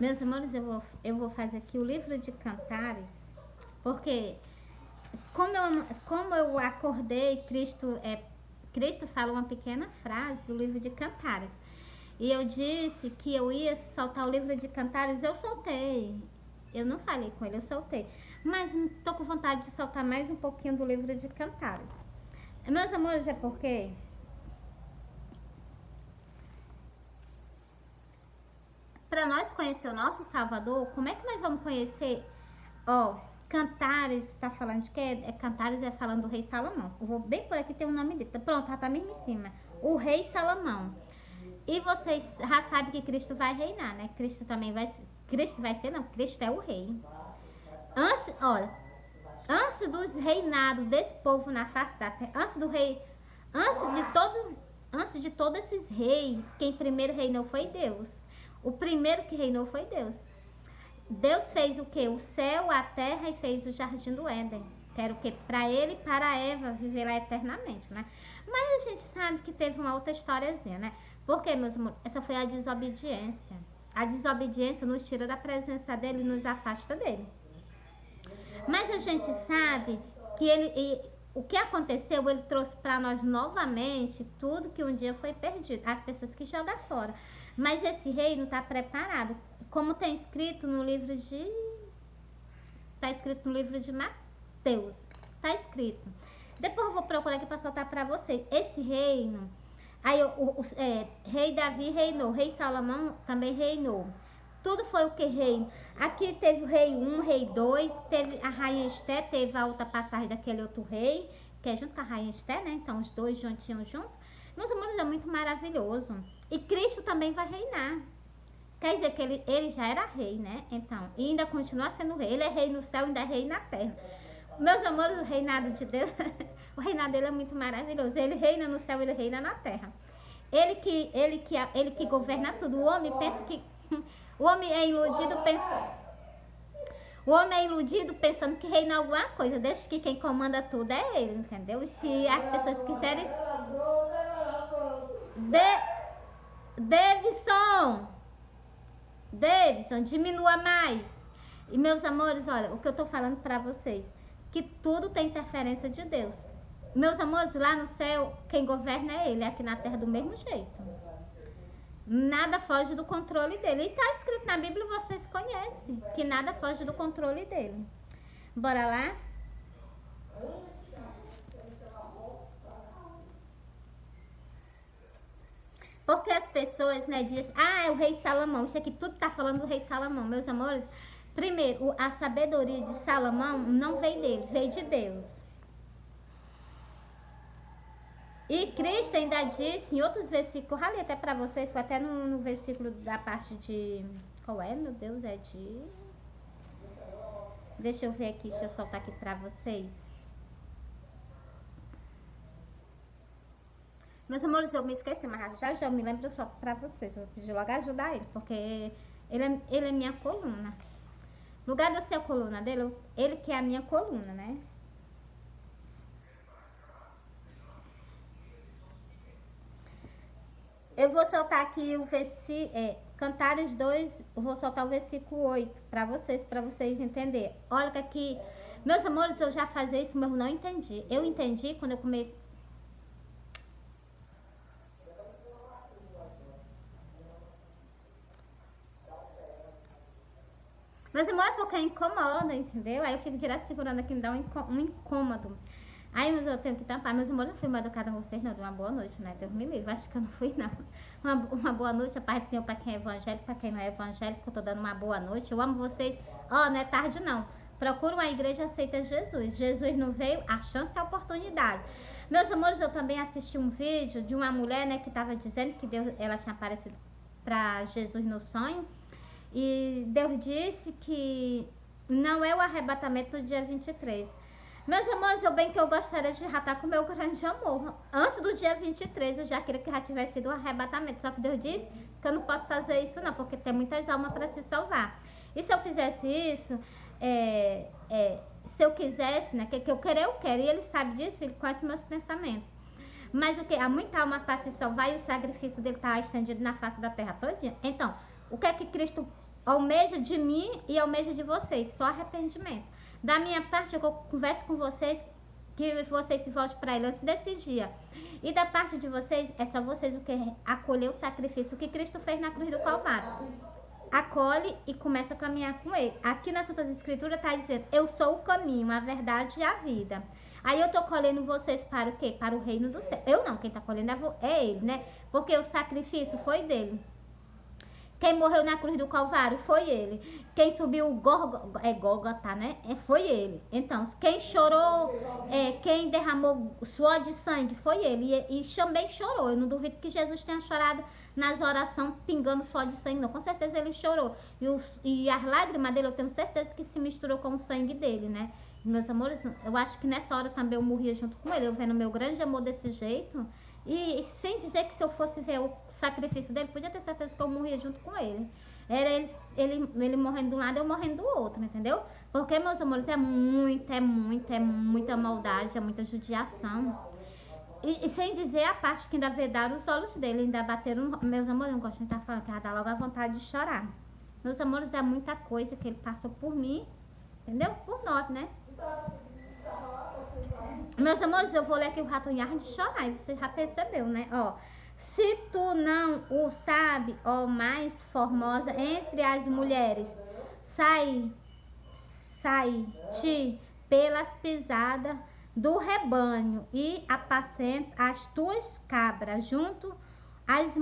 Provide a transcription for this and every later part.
Meus amores, eu vou fazer aqui o livro de Cantares, porque como eu acordei, Cristo fala uma pequena frase do livro de Cantares. E eu disse que eu ia soltar o livro de Cantares, eu soltei. Eu não falei com ele, eu soltei. Mas tô com vontade de soltar mais um pouquinho do livro de Cantares. Meus amores, é porque para nós conhecer o nosso Salvador, como é que nós vamos conhecer? Ó, Cantares está falando de quê? Cantares é falando do rei Salomão. Eu vou bem por aqui, tem o nome dele. Pronto, tá mesmo em cima. O rei Salomão. E vocês já sabem que Cristo vai reinar, né? Cristo também vai ser. Cristo vai ser, não. Cristo é o rei. Antes dos reinados desse povo na face da terra, antes de todos esses reis, quem primeiro reinou foi Deus. O primeiro que reinou foi Deus. Deus fez o que? O céu, a terra e fez o jardim do Éden. Que era o que? Para ele e para Eva viver lá eternamente, né? Mas a gente sabe que teve uma outra historiazinha, né? Porque, meus amores, essa foi a desobediência. A desobediência nos tira da presença dele e nos afasta dele. Mas a gente sabe que o que aconteceu, ele trouxe para nós novamente tudo que um dia foi perdido. As pessoas que jogam fora. Mas esse reino está preparado. Como está escrito no livro de... Mateus. Está escrito. Depois eu vou procurar aqui para soltar para vocês. Esse reino... Aí rei Davi reinou. Rei Salomão também reinou. Tudo foi o que reino. Aqui teve o rei 1, rei 2. Teve a rainha Esté. Teve a outra passagem daquele outro rei. Que é junto com a rainha Esté, né? Então os dois juntinhos juntos. Meus amores, é muito maravilhoso. E Cristo também vai reinar. Quer dizer que ele já era rei, né? Então, e ainda continua sendo rei. Ele é rei no céu e ainda é rei na terra. Meus amores, o reinado de Deus, o reinado dele é muito maravilhoso. Ele reina no céu, ele reina na terra. Ele que governa tudo. O homem pensa que... O homem é iludido pensando que reina alguma coisa. Deixa que quem comanda tudo é ele, entendeu? E se as pessoas quiserem... Davidson, diminua mais. E meus amores, olha, o que eu tô falando pra vocês, que tudo tem interferência de Deus. Meus amores, lá no céu, quem governa é ele, aqui na terra do mesmo jeito. Nada foge do controle dele. E tá escrito na Bíblia, vocês conhecem, que nada foge do controle dele. Bora lá? Porque as pessoas, né, dizem, é o rei Salomão. Isso aqui tudo tá falando do rei Salomão. Meus amores, primeiro, a sabedoria de Salomão não veio dele, veio de Deus. E Cristo ainda disse em outros versículos, ali até pra vocês, foi até no versículo da parte de... Qual é, meu Deus? É de... Deixa eu ver aqui, deixa eu soltar aqui pra vocês. Meus amores, eu me esqueci, mas já eu me lembro, eu solto pra vocês. Eu vou pedir logo ajudar ele, porque ele é minha coluna. No lugar de eu ser a coluna dele, ele que é a minha coluna, né? Eu vou soltar aqui o versículo, Cantares 2, eu vou soltar o versículo 8 para vocês entenderem. Olha que aqui, meus amores, eu já fazia isso, mas eu não entendi. Eu entendi quando eu comecei. Meus amores, porque incomoda, entendeu? Aí eu fico direto segurando aqui, me dá um incômodo. Aí, mas eu tenho que tampar. Meus amores, eu fui mal educada com vocês, não. De uma boa noite, né? Deus me livre. Acho que eu não fui, não. Uma boa noite, a paz do Senhor pra quem é evangélico, pra quem não é evangélico. Eu tô dando uma boa noite. Eu amo vocês. Não é tarde, não. Procura uma igreja aceita Jesus. Jesus não veio, a chance é a oportunidade. Meus amores, eu também assisti um vídeo de uma mulher, né, que tava dizendo que ela tinha aparecido pra Jesus no sonho. E Deus disse que não é o arrebatamento do dia 23. Meus amores, eu gostaria de já estar com o meu grande amor. Antes do dia 23, eu já queria que já tivesse sido o arrebatamento. Só que Deus disse que eu não posso fazer isso não, porque tem muitas almas para se salvar. E se eu fizesse isso, se eu quisesse, né, que eu quero, eu quero. E Ele sabe disso, Ele conhece meus pensamentos. Mas o que? Há muita alma para se salvar e o sacrifício dele está estendido na face da terra todinha. Então, o que é que Cristo almeja de mim e almeja de vocês, só arrependimento. Da minha parte, eu converso com vocês, que vocês se voltem para ele antes desse dia. E da parte de vocês, é só vocês o que acolher o sacrifício que Cristo fez na cruz do Calvário. Acolhe e começa a caminhar com ele. Aqui nas Santas Escrituras está dizendo, eu sou o caminho, a verdade e a vida. Aí eu tô colhendo vocês para o quê? Para o reino do céu. Eu não, quem tá colhendo é ele, né? Porque o sacrifício foi dele. Quem morreu na cruz do Calvário foi ele. Quem subiu o Gólgota, né? Foi ele. Então, quem chorou, quem derramou suor de sangue foi ele. E também chorou. Eu não duvido que Jesus tenha chorado nas orações pingando suor de sangue, não. Com certeza ele chorou. E as lágrimas dele, eu tenho certeza que se misturou com o sangue dele, né? Meus amores, eu acho que nessa hora também eu morria junto com ele. Eu vendo meu grande amor desse jeito. E sem dizer que se eu fosse ver o sacrifício dele, podia ter certeza que eu morria junto com ele. Era ele morrendo de um lado, eu morrendo do outro, entendeu? Porque, meus amores, é muita maldade, é muita judiação. E sem dizer a parte que ainda vedaram os olhos dele, ainda bateram... Meus amores, eu não gosto de estar falando, que dá logo a vontade de chorar. Meus amores, é muita coisa que ele passou por mim, entendeu? Por nós, né? Meus amores, eu vou ler aqui o ratonhar de chorar, e você já percebeu, né? Ó, se tu não o sabe, ó mais formosa entre as mulheres, sai-te pelas pisadas do rebanho e apacenta as tuas cabras junto às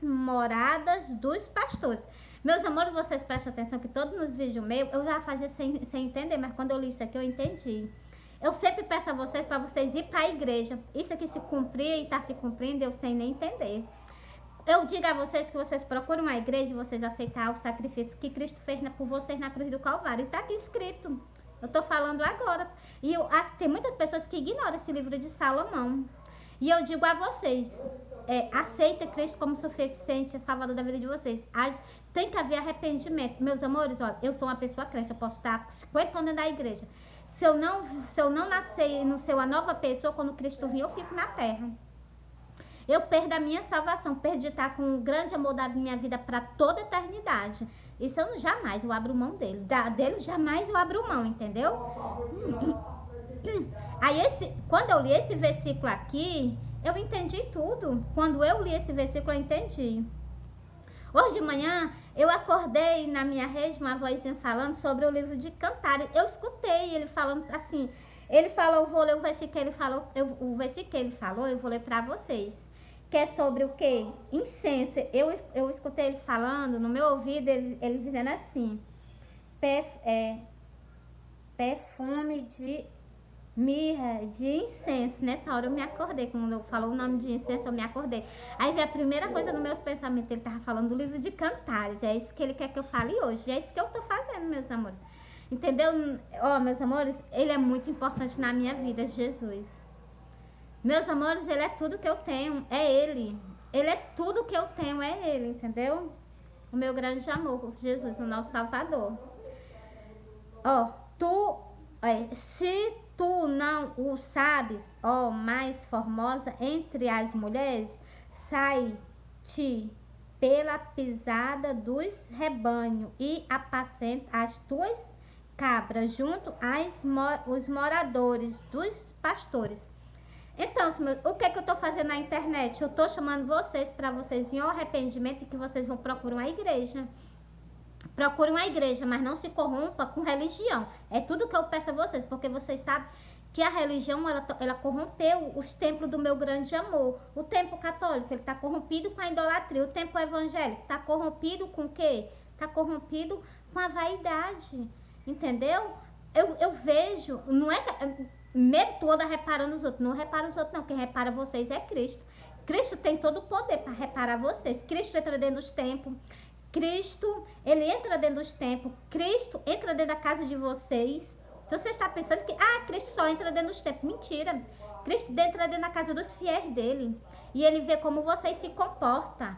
moradas dos pastores. Meus amores, vocês prestem atenção que todos nos vídeos meus, eu já fazia sem entender, mas quando eu li isso aqui eu entendi. Eu sempre peço a vocês para vocês ir para a igreja. Isso aqui se cumprir e está se cumprindo, eu sem nem entender. Eu digo a vocês que vocês procurem uma igreja e vocês aceitar o sacrifício que Cristo fez por vocês na cruz do Calvário. Está aqui escrito. Eu estou falando agora. E tem muitas pessoas que ignoram esse livro de Salomão. E eu digo a vocês, aceita Cristo como suficiente salvador da vida de vocês. Tem que haver arrependimento. Meus amores, olha, eu sou uma pessoa crente, eu posso estar 50 anos na igreja. Se eu não nascer e não ser uma nova pessoa, quando Cristo vir, eu fico na terra. Eu perdo a minha salvação, perdo de estar com o grande amor da minha vida para toda a eternidade. Isso eu jamais eu abro mão dele. Dele jamais eu abro mão, entendeu? Aí quando eu li esse versículo aqui, eu entendi tudo. Quando eu li esse versículo, eu entendi. Hoje de manhã, eu acordei na minha rede, uma vozinha falando sobre o livro de Cantares. Eu escutei ele falando assim. Ele falou, eu vou ler o versículo que ele falou. O versículo que ele falou, eu vou ler para vocês. Que é sobre o quê? Incenso. Eu escutei ele falando, no meu ouvido, ele dizendo assim. Perfume de mirra, de incenso. Nessa hora eu me acordei, quando eu falou o nome de incenso, eu me acordei. Aí veio a primeira coisa no meus pensamentos, ele tava falando do livro de Cantares. É isso que ele quer que eu fale hoje, é isso que eu tô fazendo, meus amores. Entendeu? Ó, meus amores, ele é muito importante na minha vida, Jesus. Meus amores, ele é tudo que eu tenho, é ele. Ele é tudo que eu tenho, é ele, entendeu? O meu grande amor, Jesus, o nosso Salvador. Ó, se tu não o sabes, ó mais formosa entre as mulheres, sai-te pela pisada dos rebanhos e apacenta as tuas cabras junto os moradores dos pastores. Então, o que é que eu estou fazendo na internet? Eu estou chamando vocês para vocês virem ao arrependimento e que vocês vão procurar uma igreja. Procure uma igreja, mas não se corrompa com religião. É tudo que eu peço a vocês, porque vocês sabem que a religião, ela corrompeu os templos do meu grande amor. O templo católico, ele está corrompido com a idolatria. O templo evangélico está corrompido com o quê? Está corrompido com a vaidade. Entendeu? Eu vejo, não é medo toda reparando os outros. Não repara os outros, não. Quem repara vocês é Cristo. Cristo tem todo o poder para reparar vocês. Cristo entra dentro dos templos. Cristo, ele entra dentro dos templos. Cristo entra dentro da casa de vocês. Então você está pensando que, Cristo só entra dentro dos templos. Mentira. Cristo entra dentro da casa dos fiéis dele. E ele vê como vocês se comportam.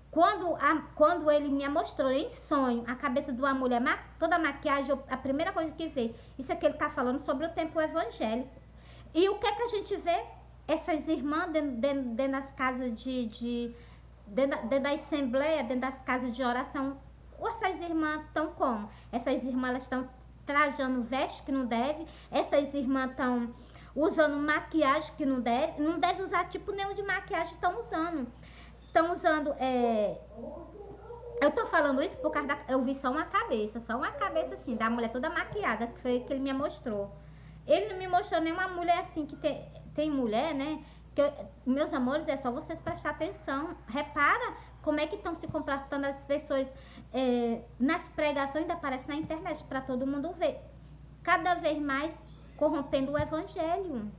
Quando ele me mostrou em sonho a cabeça de uma mulher, toda a maquiagem, a primeira coisa que veio, isso é que ele está falando sobre o templo evangélico. E o que é que a gente vê? Essas irmãs dentro das casas dentro da assembleia, dentro das casas de oração, Ou essas irmãs estão como? Essas irmãs elas estão trajando veste que não deve, essas irmãs estão usando maquiagem que não deve usar tipo nenhum de maquiagem estão usando. Estão usando, eu tô falando isso por causa eu vi só uma cabeça assim, da mulher toda maquiada, que foi que ele me mostrou. Ele não me mostrou nenhuma mulher assim, que tem mulher, né? Meus amores, é só vocês prestar atenção. Repara como é que estão se comportando as pessoas nas pregações, ainda aparece na internet para todo mundo ver. Cada vez mais corrompendo o evangelho.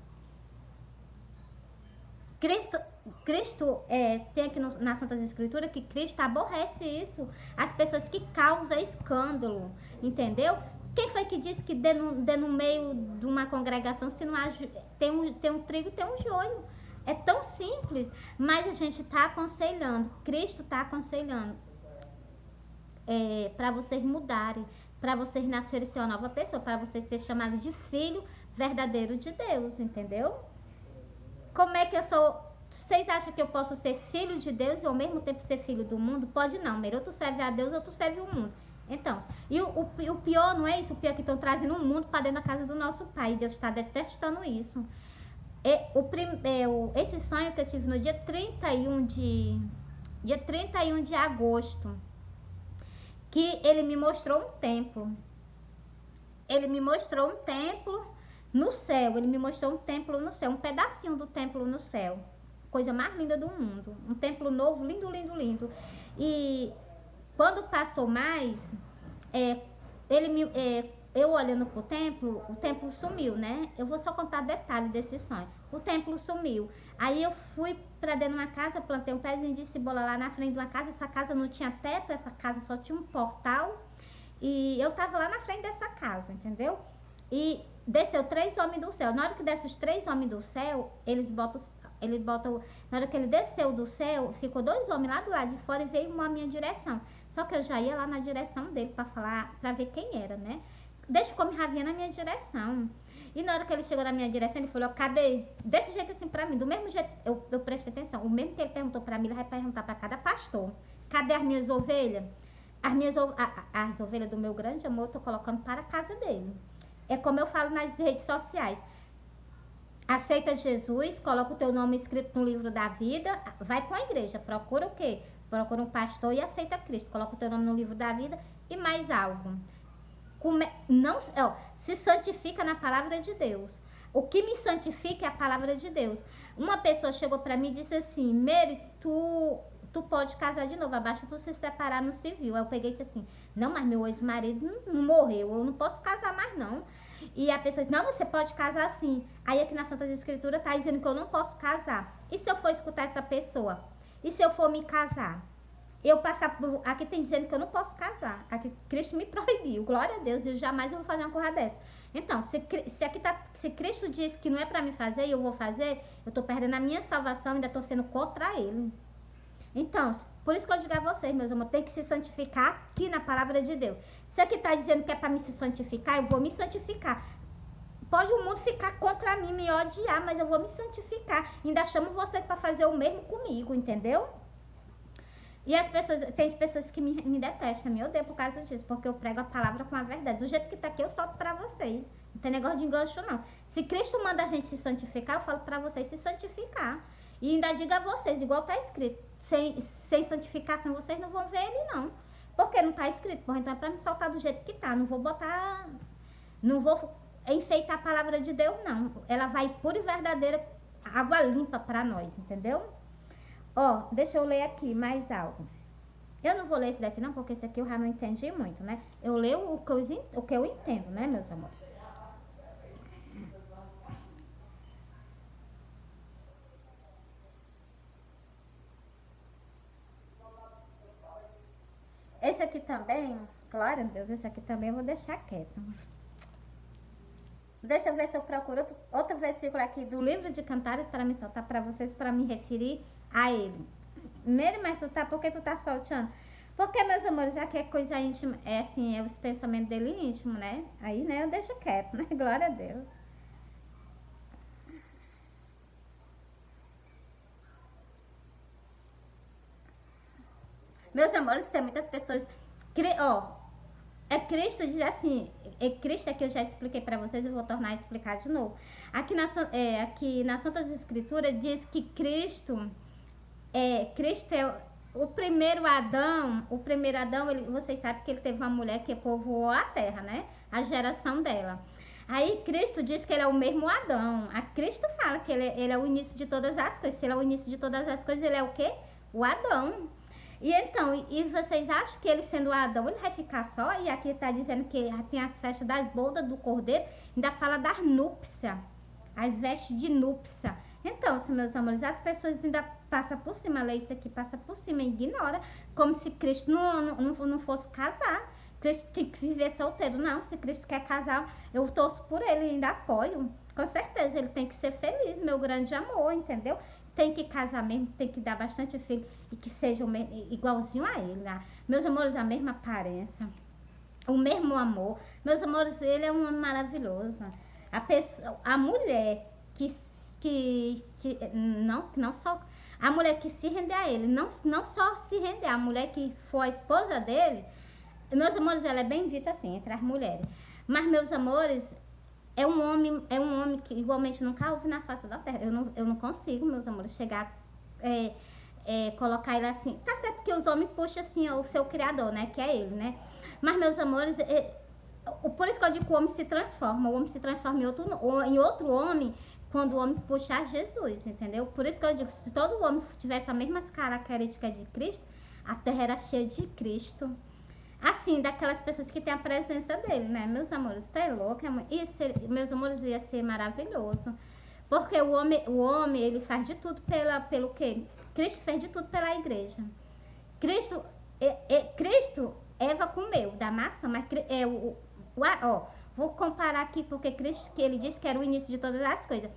Cristo tem aqui na Santa Escritura que Cristo aborrece isso. As pessoas que causam escândalo, entendeu? Quem foi que disse que no meio de uma congregação se não há, tem um trigo, tem um joio? É tão simples, mas a gente está aconselhando, Cristo está aconselhando para vocês mudarem, para vocês nascerem ser uma nova pessoa, para vocês serem chamados de filho verdadeiro de Deus, entendeu? Como é que eu sou? Vocês acham que eu posso ser filho de Deus e ao mesmo tempo ser filho do mundo? Pode não, ou tu serve a Deus ou tu serve o mundo. Então, e o pior não é isso, o pior é que estão trazendo o mundo para dentro da casa do nosso Pai. Deus está detestando isso. Esse sonho que eu tive no dia 31 de agosto, que ele me mostrou um templo. Ele me mostrou um templo no céu. Ele me mostrou um templo no céu, um pedacinho do templo no céu. Coisa mais linda do mundo. Um templo novo, lindo, lindo, lindo. E quando passou mais, eu olhando pro templo, o templo sumiu, né? Eu vou só contar detalhes desse sonho. O templo sumiu. Aí eu fui pra dentro de uma casa, plantei um pezinho de cebola lá na frente de uma casa. Essa casa não tinha teto, essa casa só tinha um portal. E eu tava lá na frente dessa casa, entendeu? E desceu 3 homens do céu. Na hora que desce os 3 homens do céu, eles botam, na hora que ele desceu do céu, ficou 2 homens lá do lado de fora e veio uma à minha direção. Só que eu já ia lá na direção dele pra falar, pra ver quem era, né? Deixa como já vinha na minha direção. E na hora que ele chegou na minha direção, ele falou, cadê? Desse jeito assim pra mim, do mesmo jeito, eu prestei atenção. O mesmo que ele perguntou pra mim, ele vai perguntar pra cada pastor. Cadê as minhas ovelhas? As ovelhas do meu grande amor, eu tô colocando para a casa dele. É como eu falo nas redes sociais. Aceita Jesus, coloca o teu nome escrito no livro da vida, vai para uma igreja, procura o quê? Procura um pastor e aceita Cristo, coloca o teu nome no livro da vida e mais algo. Se santifica na palavra de Deus. O que me santifica é a palavra de Deus. Uma pessoa chegou para mim e disse assim, Mary, tu pode casar de novo, basta tu se separar no civil. Aí eu peguei e disse assim, não, mas meu ex-marido não morreu, eu não posso casar mais não. E a pessoa disse, não, você pode casar sim. Aí aqui na Santa Escritura tá dizendo que eu não posso casar. E se eu for escutar essa pessoa? E se eu for me casar? Eu passar por... Aqui tem dizendo que eu não posso casar. Aqui Cristo me proibiu. Glória a Deus, eu jamais vou fazer uma coisa dessa. Então, se Cristo diz que não é para me fazer e eu vou fazer, eu tô perdendo a minha salvação e ainda tô sendo contra ele. Então, por isso que eu digo a vocês, meus amores, tem que se santificar aqui na palavra de Deus. Se aqui está dizendo que é para me se santificar, eu vou me santificar. Pode o mundo ficar contra mim, me odiar, mas eu vou me santificar. Ainda chamo vocês para fazer o mesmo comigo, entendeu? E tem pessoas que me detestam, me odeiam por causa disso, porque eu prego a palavra com a verdade. Do jeito que está aqui, eu solto para vocês. Não tem negócio de engancho, não. Se Cristo manda a gente se santificar, eu falo para vocês se santificar. E ainda digo a vocês, igual está escrito, sem santificação vocês não vão ver ele, não. Porque não está escrito. Bom, então é para me soltar do jeito que está. Não vou enfeitar a palavra de Deus, não. Ela vai pura e verdadeira, água limpa para nós, entendeu? Ó, deixa eu ler aqui mais algo. Eu não vou ler esse daqui não, porque esse aqui eu já não entendi muito, né? Eu leio o que eu entendo, né, meus amores? Esse aqui também, glória a Deus, esse aqui também eu vou deixar quieto. Deixa eu ver se eu procuro outro versículo aqui do livro de Cantares para me soltar para vocês, para me referir a ele. Mary, mas por que tu tá soltando? Porque, meus amores, aqui é coisa íntima, é assim, é os pensamentos dele íntimo, né? Aí, né, eu deixo quieto, né? Glória a Deus. Meus amores, tem muitas pessoas Ó, Cristo diz assim, Cristo é que eu já expliquei para vocês, eu vou tornar a explicar de novo. Aqui nas Santas Escrituras diz que Cristo é o primeiro Adão. O primeiro Adão, vocês sabem que ele teve uma mulher que povoou a terra, né? A geração dela. Aí Cristo diz que ele é o mesmo Adão. A Cristo fala que ele é o início de todas as coisas. Se ele é o início de todas as coisas, ele é o quê? O Adão. E então, vocês acham que ele sendo Adão, ele vai ficar só? E aqui está dizendo que tem as festas das bodas do cordeiro, ainda fala das núpcias, as vestes de núpcia. Então, meus amores, as pessoas ainda passam por cima, lê isso aqui, passa por cima e ignora, como se Cristo não fosse casar. Cristo tinha que viver solteiro. Não, se Cristo quer casar, eu torço por ele e ainda apoio. Com certeza, ele tem que ser feliz, meu grande amor, entendeu? Tem que casar mesmo, tem que dar bastante filho e que seja igualzinho a ele, né? Meus amores, a mesma aparência, o mesmo amor. Meus amores, ele é um homem maravilhoso. A mulher não só a mulher que se render a ele, não só se render, a mulher que for a esposa dele, meus amores, ela é bendita assim, entre as mulheres. Mas, meus amores, é um homem que igualmente nunca houve na face da terra. Eu não consigo, meus amores, chegar, colocar ele assim. Tá certo que os homens puxam assim o seu criador, né? Que é ele, né? Mas, meus amores, por isso que eu digo que o homem se transforma. O homem se transforma em outro homem quando o homem puxar Jesus, entendeu? Por isso que eu digo, se todo homem tivesse as mesmas características de Cristo, a terra era cheia de Cristo. Assim, daquelas pessoas que têm a presença dele, né? Meus amores, tá louco? Meus amores, ia ser maravilhoso. Porque o homem, ele faz de tudo pelo quê? Cristo fez de tudo pela igreja. Cristo, Eva comeu da maçã, mas vou comparar aqui, porque Cristo, que ele disse que era o início de todas as coisas.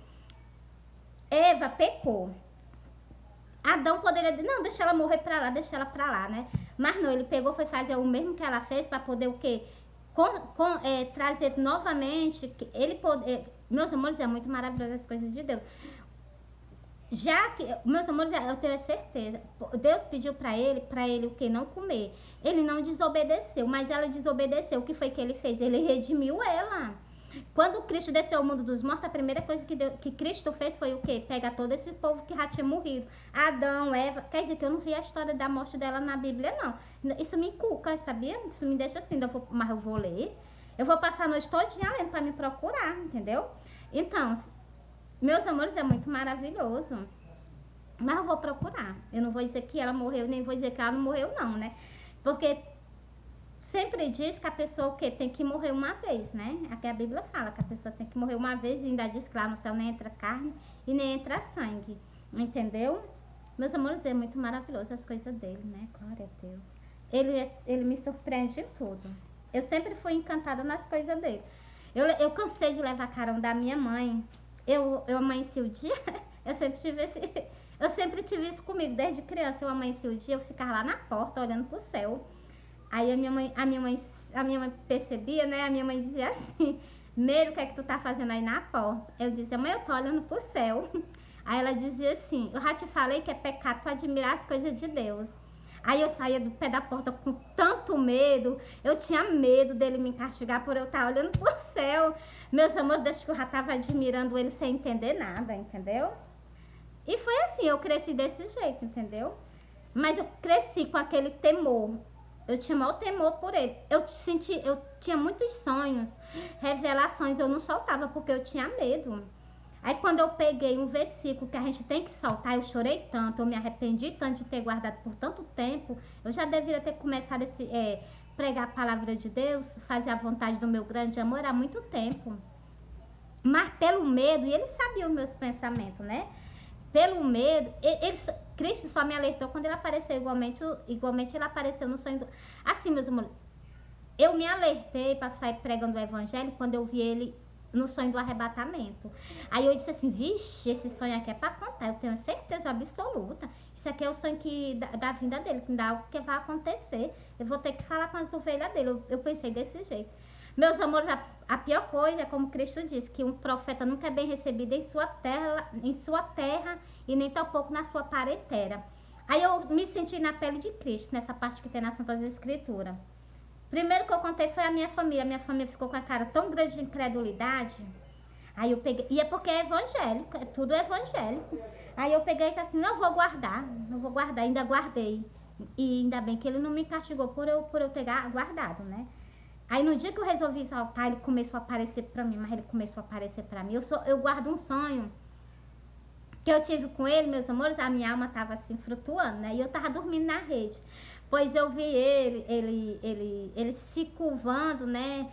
Eva pecou. Adão poderia dizer, não, deixa ela morrer pra lá, deixa ela pra lá, né? Mas não, ele pegou, foi fazer o mesmo que ela fez para poder o quê? Trazer novamente, meus amores, é muito maravilhoso as coisas de Deus. Já que, meus amores, eu tenho certeza, Deus pediu para ele o que? Não comer. Ele não desobedeceu, mas ela desobedeceu. O que foi que ele fez? Ele redimiu ela. Quando Cristo desceu ao mundo dos mortos, a primeira coisa que Cristo fez foi o quê? Pegar todo esse povo que já tinha morrido. Adão, Eva. Quer dizer que eu não vi a história da morte dela na Bíblia, não. Isso me inculca, sabia? Isso me deixa assim, mas eu vou ler. Eu vou passar a noite todinha lendo para me procurar, entendeu? Então, meus amores, é muito maravilhoso. Mas eu vou procurar. Eu não vou dizer que ela morreu, nem vou dizer que ela não morreu, não, né? Porque sempre diz que a pessoa tem que morrer uma vez, né? Aqui a Bíblia fala que a pessoa tem que morrer uma vez e ainda diz que lá no céu nem entra carne e nem entra sangue. Entendeu? Meus amores, é muito maravilhoso as coisas dele, né? Glória a Deus. Ele me surpreende em tudo. Eu sempre fui encantada nas coisas dele. Eu cansei de levar carão da minha mãe. Eu amanheci o dia, eu sempre tive isso comigo desde criança. Eu amanheci o dia, eu ficava lá na porta olhando pro céu. Aí a minha mãe percebia, né? A minha mãe dizia assim, Meire, o que é que tu tá fazendo aí na porta? Eu dizia, mãe, eu tô olhando pro céu. Aí ela dizia assim, eu já te falei que é pecado tu admirar as coisas de Deus. Aí eu saía do pé da porta com tanto medo, eu tinha medo dele me castigar por eu estar olhando pro céu. Meus amores, desde que eu já tava admirando ele sem entender nada, entendeu? E foi assim, eu cresci desse jeito, entendeu? Mas eu cresci com aquele temor. Eu tinha maior temor por ele. Eu tinha muitos sonhos, revelações, eu não soltava porque eu tinha medo. Aí quando eu peguei um versículo que a gente tem que soltar, eu chorei tanto, eu me arrependi tanto de ter guardado por tanto tempo. Eu já deveria ter começado a pregar a palavra de Deus, fazer a vontade do meu grande amor há muito tempo. Mas pelo medo, e ele sabia os meus pensamentos, né? Pelo medo, Cristo só me alertou quando ele apareceu, igualmente ele apareceu no sonho. Assim, meus amores, eu me alertei para sair pregando o evangelho quando eu vi ele no sonho do arrebatamento. Aí eu disse assim, vixe, esse sonho aqui é para contar, eu tenho certeza absoluta. Isso aqui é o sonho da vinda dele, que dá o que vai acontecer. Eu vou ter que falar com as ovelhas dele. Eu pensei desse jeito. Meus amores, a pior coisa é como Cristo disse, que um profeta nunca é bem recebido em sua terra e nem tampouco na sua parentela. Aí eu me senti na pele de Cristo, nessa parte que tem na Santas Escrituras. Primeiro que eu contei foi a minha família. A minha família ficou com a cara tão grande de incredulidade. Aí eu peguei, e é porque é evangélico, é tudo evangélico. Aí eu peguei e disse assim, não vou guardar, ainda guardei. E ainda bem que ele não me castigou por eu ter guardado, né? Aí no dia que eu resolvi soltar, ele começou a aparecer pra mim, mas ele começou a aparecer pra mim. Eu guardo um sonho que eu tive com ele, meus amores, a minha alma tava assim, flutuando, né? E eu tava dormindo na rede. Pois eu vi ele se curvando, né?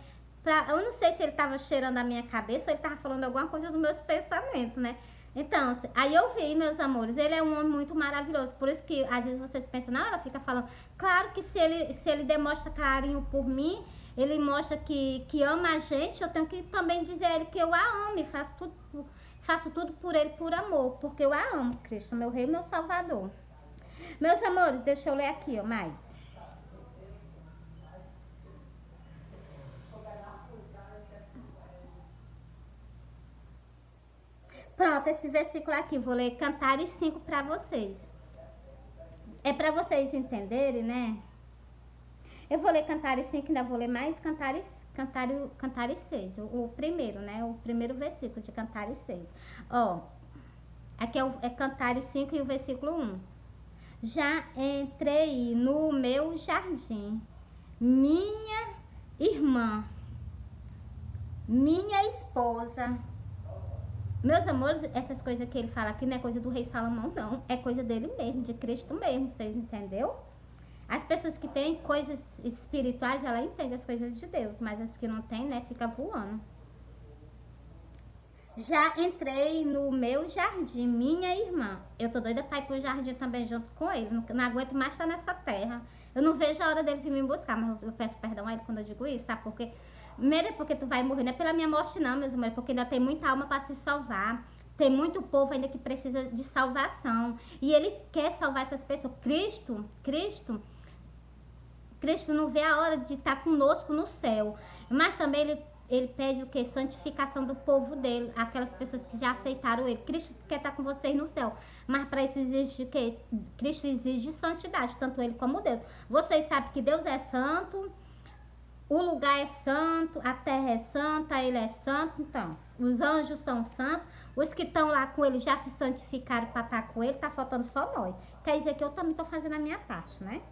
Eu não sei se ele tava cheirando a minha cabeça ou ele tava falando alguma coisa dos meus pensamentos, né? Então, aí eu vi, meus amores, ele é um homem muito maravilhoso. Por isso que às vezes vocês pensam, não, ela fica falando. Claro que se ele demonstra carinho por mim, ele mostra que ama a gente, eu tenho que também dizer a ele que eu a amo e faço tudo por ele por amor, porque eu a amo, Cristo, meu rei e meu salvador. Meus amores, deixa eu ler aqui, ó, mais. Pronto, esse versículo aqui, vou ler Cantares 5 para vocês. É para vocês entenderem, né? Eu vou ler Cantares 5, ainda vou ler mais Cantares 6, o primeiro, né? O primeiro versículo de Cantares 6. Ó, aqui é Cantares 5 e o versículo 1. Já entrei no meu jardim, minha irmã, minha esposa. Meus amores, essas coisas que ele fala aqui não é coisa do rei Salomão, não. É coisa dele mesmo, de Cristo mesmo, vocês entenderam? As pessoas que têm coisas espirituais, ela entende as coisas de Deus, mas as que não têm, né, fica voando. Já entrei no meu jardim, minha irmã. Eu tô doida pra ir pro jardim também junto com ele. Não aguento mais estar nessa terra. Eu não vejo a hora dele vir me buscar, mas eu peço perdão a ele quando eu digo isso, sabe? Primeiro é porque tu vai morrer, não é pela minha morte não, meus amores, porque ainda tem muita alma para se salvar. Tem muito povo ainda que precisa de salvação. E ele quer salvar essas pessoas. Cristo não vê a hora de estar conosco no céu. Mas também ele pede o quê? Santificação do povo dele, aquelas pessoas que já aceitaram ele. Cristo quer estar com vocês no céu, mas para isso exige o quê? Cristo exige santidade, tanto ele como Deus. Vocês sabem que Deus é santo, o lugar é santo, a terra é santa, ele é santo. Então, os anjos são santos, os que estão lá com ele já se santificaram para estar com ele, tá faltando só nós. Quer dizer que eu também estou fazendo a minha parte, né?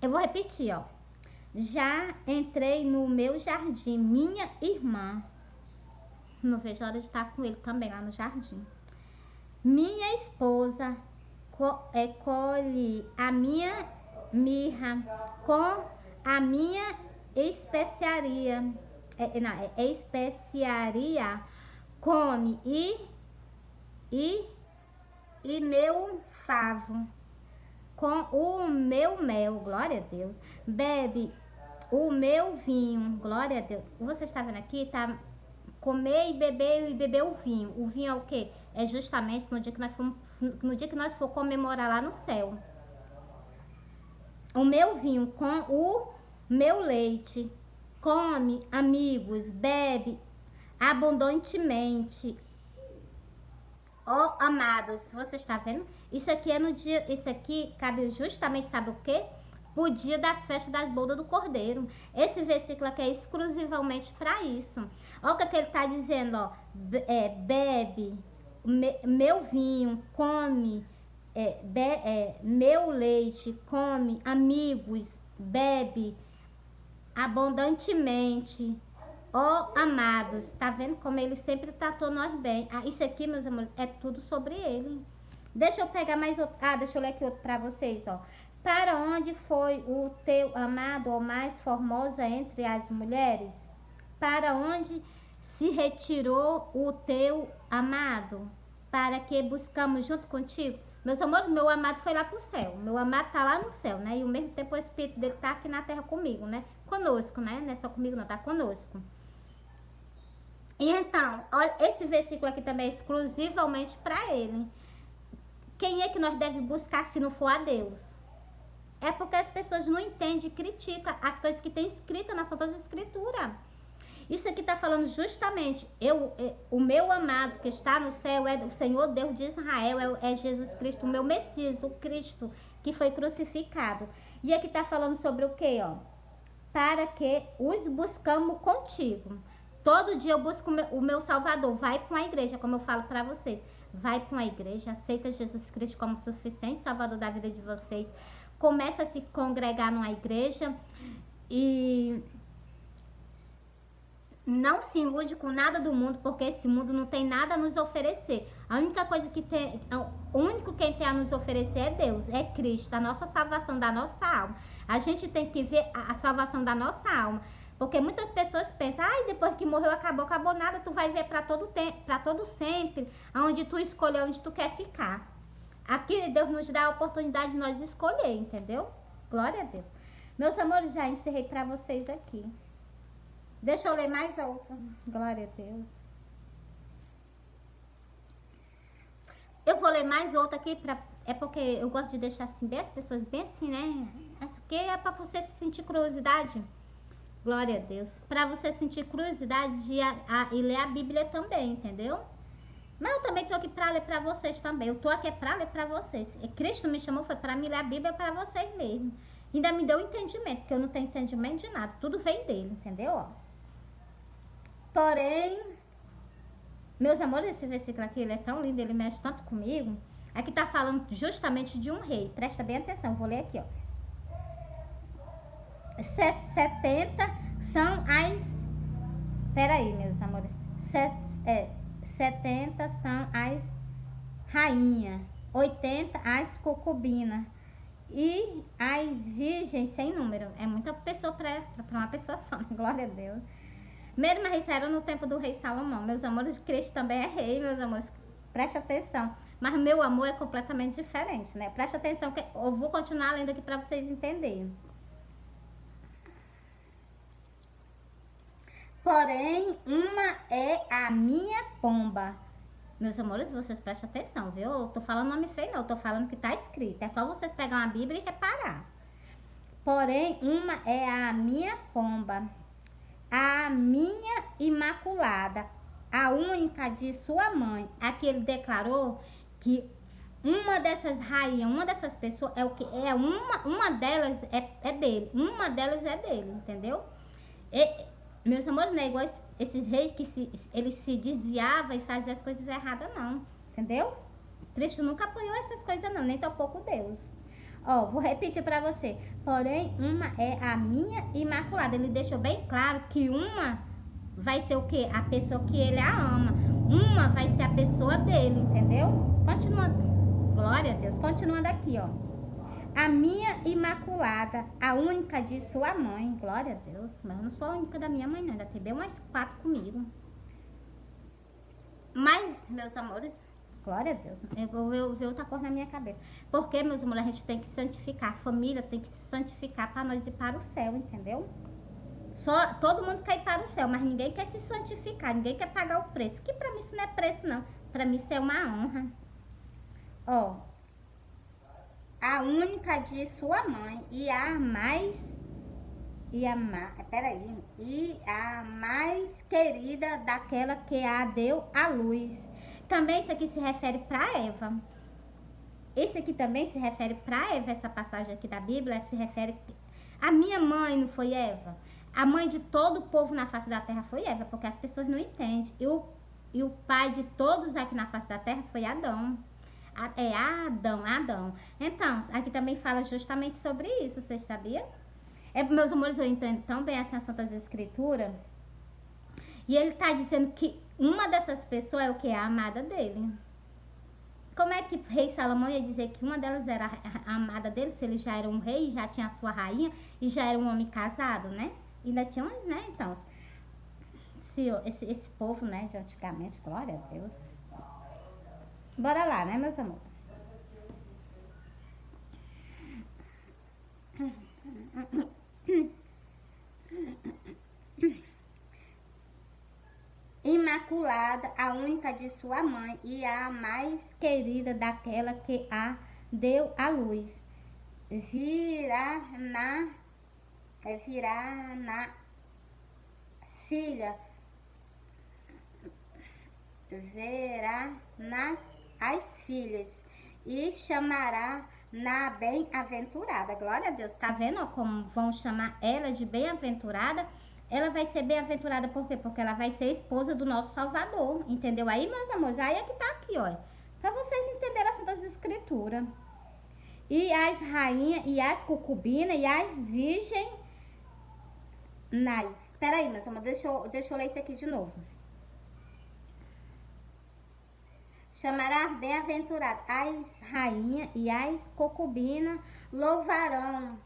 Eu vou repetir, ó. Já entrei no meu jardim, minha irmã. Não vejo a hora de estar com ele também lá no jardim. Minha esposa colhe a minha mirra com a minha especiaria. Especiaria come e meu favo com o meu mel, glória a Deus, bebe o meu vinho, glória a Deus. Você está vendo aqui, tá? Comer e beber o vinho. O vinho é o quê? É justamente no dia que nós for comemorar lá no céu. O meu vinho com o meu leite. Come, amigos, bebe abundantemente. Ó, amados, você está vendo? Isso aqui é no dia, isso aqui cabe justamente, sabe o quê? O dia das festas das bodas do Cordeiro. Esse versículo aqui é exclusivamente para isso. Olha o que ele está dizendo, ó. Bebe meu vinho, come meu leite, come, amigos, bebe abundantemente. Ó, amados, tá vendo como ele sempre tratou nós bem? Isso aqui, meus amores, é tudo sobre ele. Deixa eu pegar mais outro. Deixa eu ler aqui outro pra vocês, ó. Para onde foi o teu amado, ou mais formosa entre as mulheres? Para onde se retirou o teu amado? Para que buscamos junto contigo? Meus amores, meu amado foi lá pro céu. Meu amado tá lá no céu, né? E ao mesmo tempo o Espírito dele tá aqui na terra comigo, né? Conosco, né? Não é só comigo não, tá conosco. E então, olha, esse versículo aqui também é exclusivamente para ele. Quem é que nós devemos buscar se não for a Deus? É porque as pessoas não entendem e criticam as coisas que tem escritas nas Santas Escrituras. Isso aqui está falando justamente, o meu amado que está no céu é o Senhor Deus de Israel, é Jesus Cristo, o meu Messias, o Cristo que foi crucificado. E aqui está falando sobre o quê, ó? para que os buscamos contigo. Todo dia eu busco o meu Salvador. Vai para uma igreja, como eu falo para vocês. Vai para uma igreja, aceita Jesus Cristo como suficiente Salvador da vida de vocês. Começa a se congregar numa igreja e não se ilude com nada do mundo, porque esse mundo não tem nada a nos oferecer. A única coisa que tem, o único quem tem a nos oferecer é Deus, é Cristo, a nossa salvação da nossa alma. A gente tem que ver a salvação da nossa alma, porque muitas pessoas pensam, ai, depois que morreu acabou, acabou nada, tu vai ver para todo tempo, para todo sempre, aonde tu escolher, onde tu quer ficar. Aqui Deus nos dá a oportunidade de nós escolher, entendeu? Glória a Deus. Meus amores, já encerrei para vocês aqui. Deixa eu ler mais outra. Glória a Deus. Eu vou ler mais outra aqui, é porque eu gosto de deixar assim, bem as pessoas bem assim, né? Isso aqui é para você sentir curiosidade. Glória a Deus. Para você sentir curiosidade e ler a Bíblia também, entendeu? Mas eu também tô aqui para ler para vocês também. Eu tô aqui para ler para vocês. E Cristo me chamou, foi para me ler a Bíblia para vocês mesmo. Ainda me deu entendimento, porque eu não tenho entendimento de nada. Tudo vem dele, entendeu? Ó. Porém, meus amores, esse versículo aqui, ele é tão lindo, ele mexe tanto comigo. Aqui tá falando justamente de um rei. Presta bem atenção, vou ler aqui, ó. 70 são as... Peraí, meus amores. 70 são as rainhas. 80 as concubinas. E as virgens sem número. É muita pessoa para uma pessoa só, né? Glória a Deus. Mesmo reis eram no tempo do rei Salomão. Meus amores, Cristo também é rei, meus amores. Preste atenção. Mas meu amor é completamente diferente, né? Preste atenção que eu vou continuar lendo aqui para vocês entenderem. Porém, uma é a minha pomba. Meus amores, vocês prestem atenção, viu? Eu tô falando nome feio, não. Eu tô falando que tá escrito. É só vocês pegar uma Bíblia e reparar. Porém, uma é a minha pomba, a minha imaculada, a única de sua mãe. Aqui ele declarou que uma dessas rainhas, uma dessas pessoas é o que é uma delas é dele, uma delas é dele, entendeu? Meus amores, não é igual esses reis que eles se desviavam e faziam as coisas erradas, não, entendeu? Cristo nunca apoiou essas coisas, não, nem tampouco Deus. Ó, vou repetir para você. Porém, uma é a minha imaculada. Ele deixou bem claro que uma vai ser o quê? A pessoa que ele a ama. Uma vai ser a pessoa dele, entendeu? Continuando. Glória a Deus. Continuando aqui, ó. A minha imaculada, a única de sua mãe. Glória a Deus. Mas eu não sou a única da minha mãe, não. Ainda tem bem umas 4 comigo. Mas, meus amores, glória a Deus. Eu vou ver outra coisa na minha cabeça. Porque, meus amores, a gente tem que santificar. A família tem que se santificar para nós ir para o céu, entendeu? Todo mundo quer ir para o céu, mas ninguém quer se santificar. Ninguém quer pagar o preço. Que para mim isso não é preço, não. Para mim isso é uma honra. Ó. A única de sua mãe e a mais... E a mais querida daquela que a deu à luz. Também isso aqui se refere para Eva. Esse aqui também se refere para Eva, essa passagem aqui da Bíblia se refere... A minha mãe não foi Eva? A mãe de todo o povo na face da terra foi Eva, porque as pessoas não entendem. E o pai de todos aqui na face da terra foi Adão. É Adão. Então, aqui também fala justamente sobre isso, vocês sabiam? Meus amores, eu entendo tão bem assim as Santas Escrituras. E ele está dizendo que uma dessas pessoas é o que? A amada dele. Como é que o rei Salomão ia dizer que uma delas era a amada dele, se ele já era um rei, já tinha a sua rainha e já era um homem casado, né? E ainda tinha, né? Então, esse povo, né, de antigamente, glória a Deus. Bora lá, né, meus amores? Imaculada, a única de sua mãe e a mais querida daquela que a deu à luz. Virá nas as filhas e chamará na bem-aventurada. Glória a Deus. Tá vendo ó, como vão chamar ela de bem-aventurada? Ela vai ser bem-aventurada por quê? Porque ela vai ser esposa do nosso Salvador. Entendeu? Aí, meus amores, aí é que tá aqui, ó. Pra vocês entenderem as Santas Escrituras. E as rainhas, e as concubinas, e as virgens. Espera aí, meus amores, deixa eu ler isso aqui de novo. Chamará bem-aventurado as rainhas e as concubinas louvarão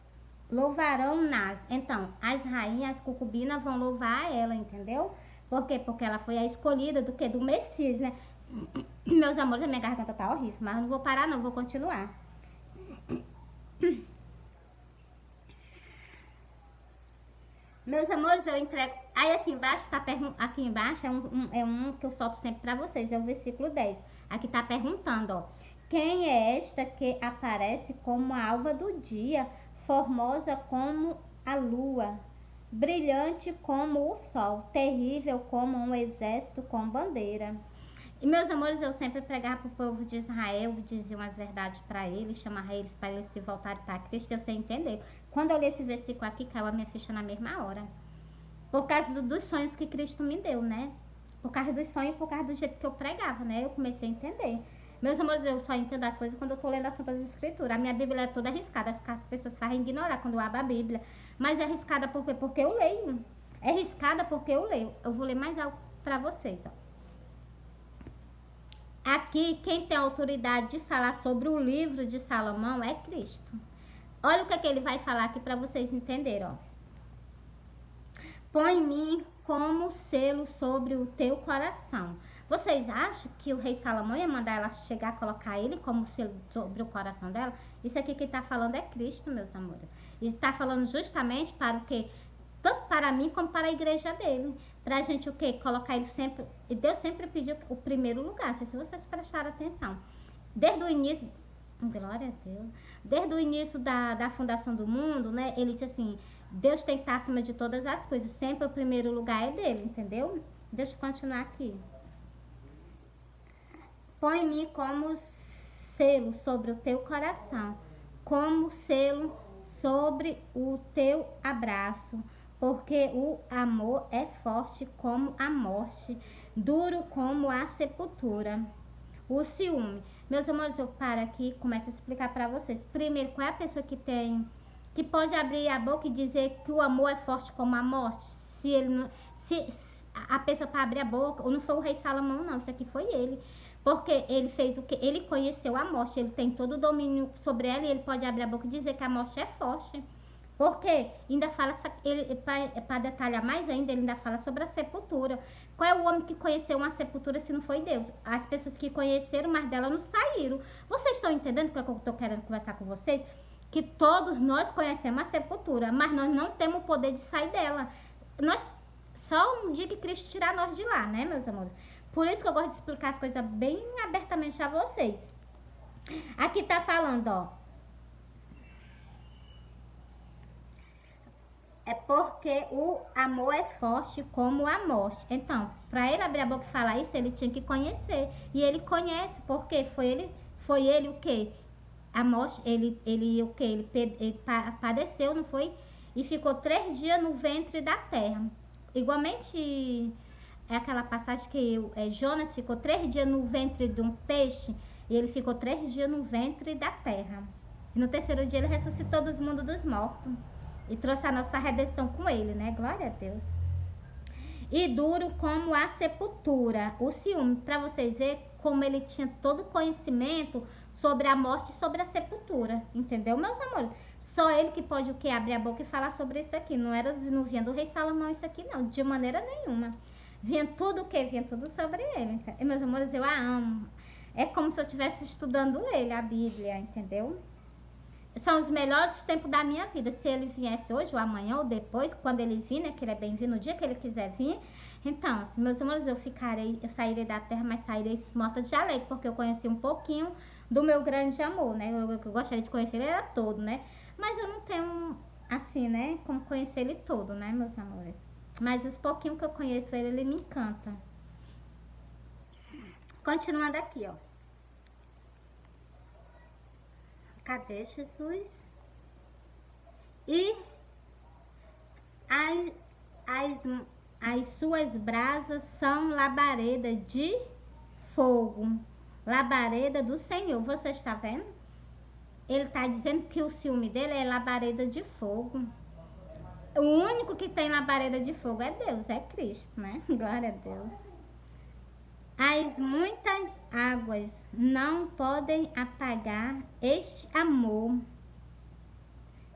nas. Então, as rainhas, as concubinas vão louvar a ela, entendeu? Por quê? Porque ela foi a escolhida do quê? Do Messias, né? Meus amores, a minha garganta tá horrível, mas eu não vou parar não, vou continuar. Meus amores, eu entrego. Aí aqui embaixo tá aqui embaixo é um que eu solto sempre para vocês, é o versículo 10. Aqui tá perguntando, ó: quem é esta que aparece como a alva do dia, formosa como a lua, brilhante como o sol, terrível como um exército com bandeira? E meus amores, eu sempre pregava para o povo de Israel, dizia umas verdades para eles, chamava eles para eles se voltarem para Cristo, eu sei entender. Quando eu li esse versículo aqui, caiu a minha ficha na mesma hora. Por causa dos sonhos que Cristo me deu, né? Por causa dos sonhos e por causa do jeito que eu pregava, né? Eu comecei a entender. Meus amores, eu só entendo as coisas quando eu tô lendo as Santas Escrituras. A minha Bíblia é toda arriscada, as pessoas fazem ignorar quando eu abro a Bíblia. Mas é arriscada por quê? Porque eu leio. É arriscada porque eu leio. Eu vou ler mais algo para vocês, ó. Aqui, quem tem autoridade de falar sobre o livro de Salomão é Cristo. Olha o que, é que ele vai falar aqui para vocês entenderem, ó. Põe em mim como selo sobre o teu coração. Vocês acham que o rei Salomão ia mandar ela chegar a colocar ele como selo sobre o coração dela? Isso aqui que está falando é Cristo, meus amores. E está falando justamente para o quê? Tanto para mim como para a igreja dele. Pra gente o quê? Colocar ele sempre. E Deus sempre pediu o primeiro lugar. Não sei se vocês prestaram atenção. Desde o início. Glória a Deus. Desde o início da fundação do mundo, né? Ele disse assim: Deus tem que estar acima de todas as coisas. Sempre o primeiro lugar é dele, entendeu? Deixa eu continuar aqui. Põe em mim como selo sobre o teu coração, como selo sobre o teu abraço. Porque o amor é forte como a morte, duro como a sepultura. O ciúme. Meus amores, eu paro aqui e começo a explicar para vocês. Primeiro, qual é a pessoa que pode abrir a boca e dizer que o amor é forte como a morte? Se ele não, se a pessoa para abrir a boca, ou não foi o rei Salomão não, isso aqui foi ele. Porque ele fez o que? Ele conheceu a morte, ele tem todo o domínio sobre ela e ele pode abrir a boca e dizer que a morte é forte. Porque ainda fala, para detalhar mais ainda, ele ainda fala sobre a sepultura. Qual é o homem que conheceu uma sepultura se não foi Deus? As pessoas que conheceram, mas dela não saíram. Vocês estão entendendo o que eu estou querendo conversar com vocês? Que todos nós conhecemos a sepultura, mas nós não temos o poder de sair dela. Só um dia que Cristo tirar nós de lá, né, meus amores? Por isso que eu gosto de explicar as coisas bem abertamente a vocês. Aqui tá falando, ó. É porque o amor é forte como a morte. Então, para ele abrir a boca e falar isso, ele tinha que conhecer. E ele conhece, porque foi ele o quê? A morte, ele o quê? Ele padeceu, não foi? E ficou 3 dias no ventre da terra. Igualmente, é aquela passagem que Jonas ficou 3 dias no ventre de um peixe. E ele ficou 3 dias no ventre da terra. E no 3º dia ele ressuscitou dos mundos dos mortos. E trouxe a nossa redenção com ele, né? Glória a Deus. E duro como a sepultura. O ciúme, para vocês verem como ele tinha todo o conhecimento sobre a morte e sobre a sepultura. Entendeu, meus amores? Só ele que pode o que? Abrir a boca e falar sobre isso aqui. Não vinha do rei Salomão isso aqui, não. De maneira nenhuma. Vinha tudo o quê? Vinha tudo sobre ele. E, meus amores, eu a amo. É como se eu estivesse estudando ele, a Bíblia, entendeu? São os melhores tempos da minha vida. Se ele viesse hoje, ou amanhã, ou depois, quando ele vir, né? Que ele é bem-vindo no dia que ele quiser vir. Então, assim, meus amores, eu sairei da terra, mas sairei morta de alegre, porque eu conheci um pouquinho do meu grande amor, né? Eu gostaria de conhecer ele era todo, né? Mas eu não tenho, assim, né? Como conhecer ele todo, né, meus amores? Mas os pouquinhos que eu conheço ele me encanta. Continuando aqui, ó. Cadê Jesus? E as, as, as suas brasas são labareda de fogo. Labareda do Senhor. Você está vendo? Ele está dizendo que o ciúme dele é labareda de fogo. O único que tem labareda de fogo é Deus, é Cristo, né? Glória a Deus. As muitas águas não podem apagar este amor,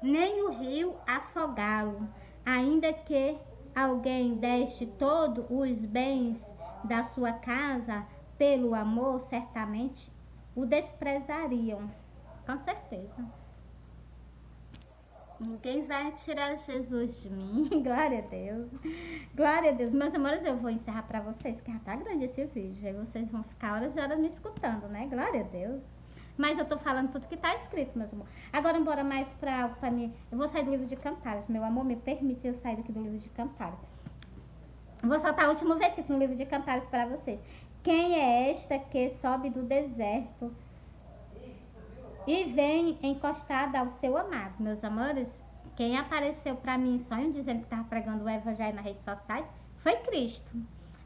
nem o rio afogá-lo, ainda que alguém deste todos os bens da sua casa pelo amor, certamente o desprezariam, com certeza. Ninguém vai tirar Jesus de mim. Glória a Deus. Glória a Deus. Meus amores, eu vou encerrar pra vocês, que já tá grande esse vídeo. Aí vocês vão ficar horas e horas me escutando, né? Glória a Deus. Mas eu tô falando tudo que tá escrito, meus amores. Agora, bora mais pra algo pra mim. Eu vou sair do livro de Cantares. Meu amor, me permitiu sair daqui do livro de Cantares. Vou soltar o último versículo no livro de Cantares pra vocês. Quem é esta que sobe do deserto e vem encostada ao seu amado? Meus amores, quem apareceu para mim em sonho dizendo que estava pregando o evangelho nas redes sociais foi Cristo.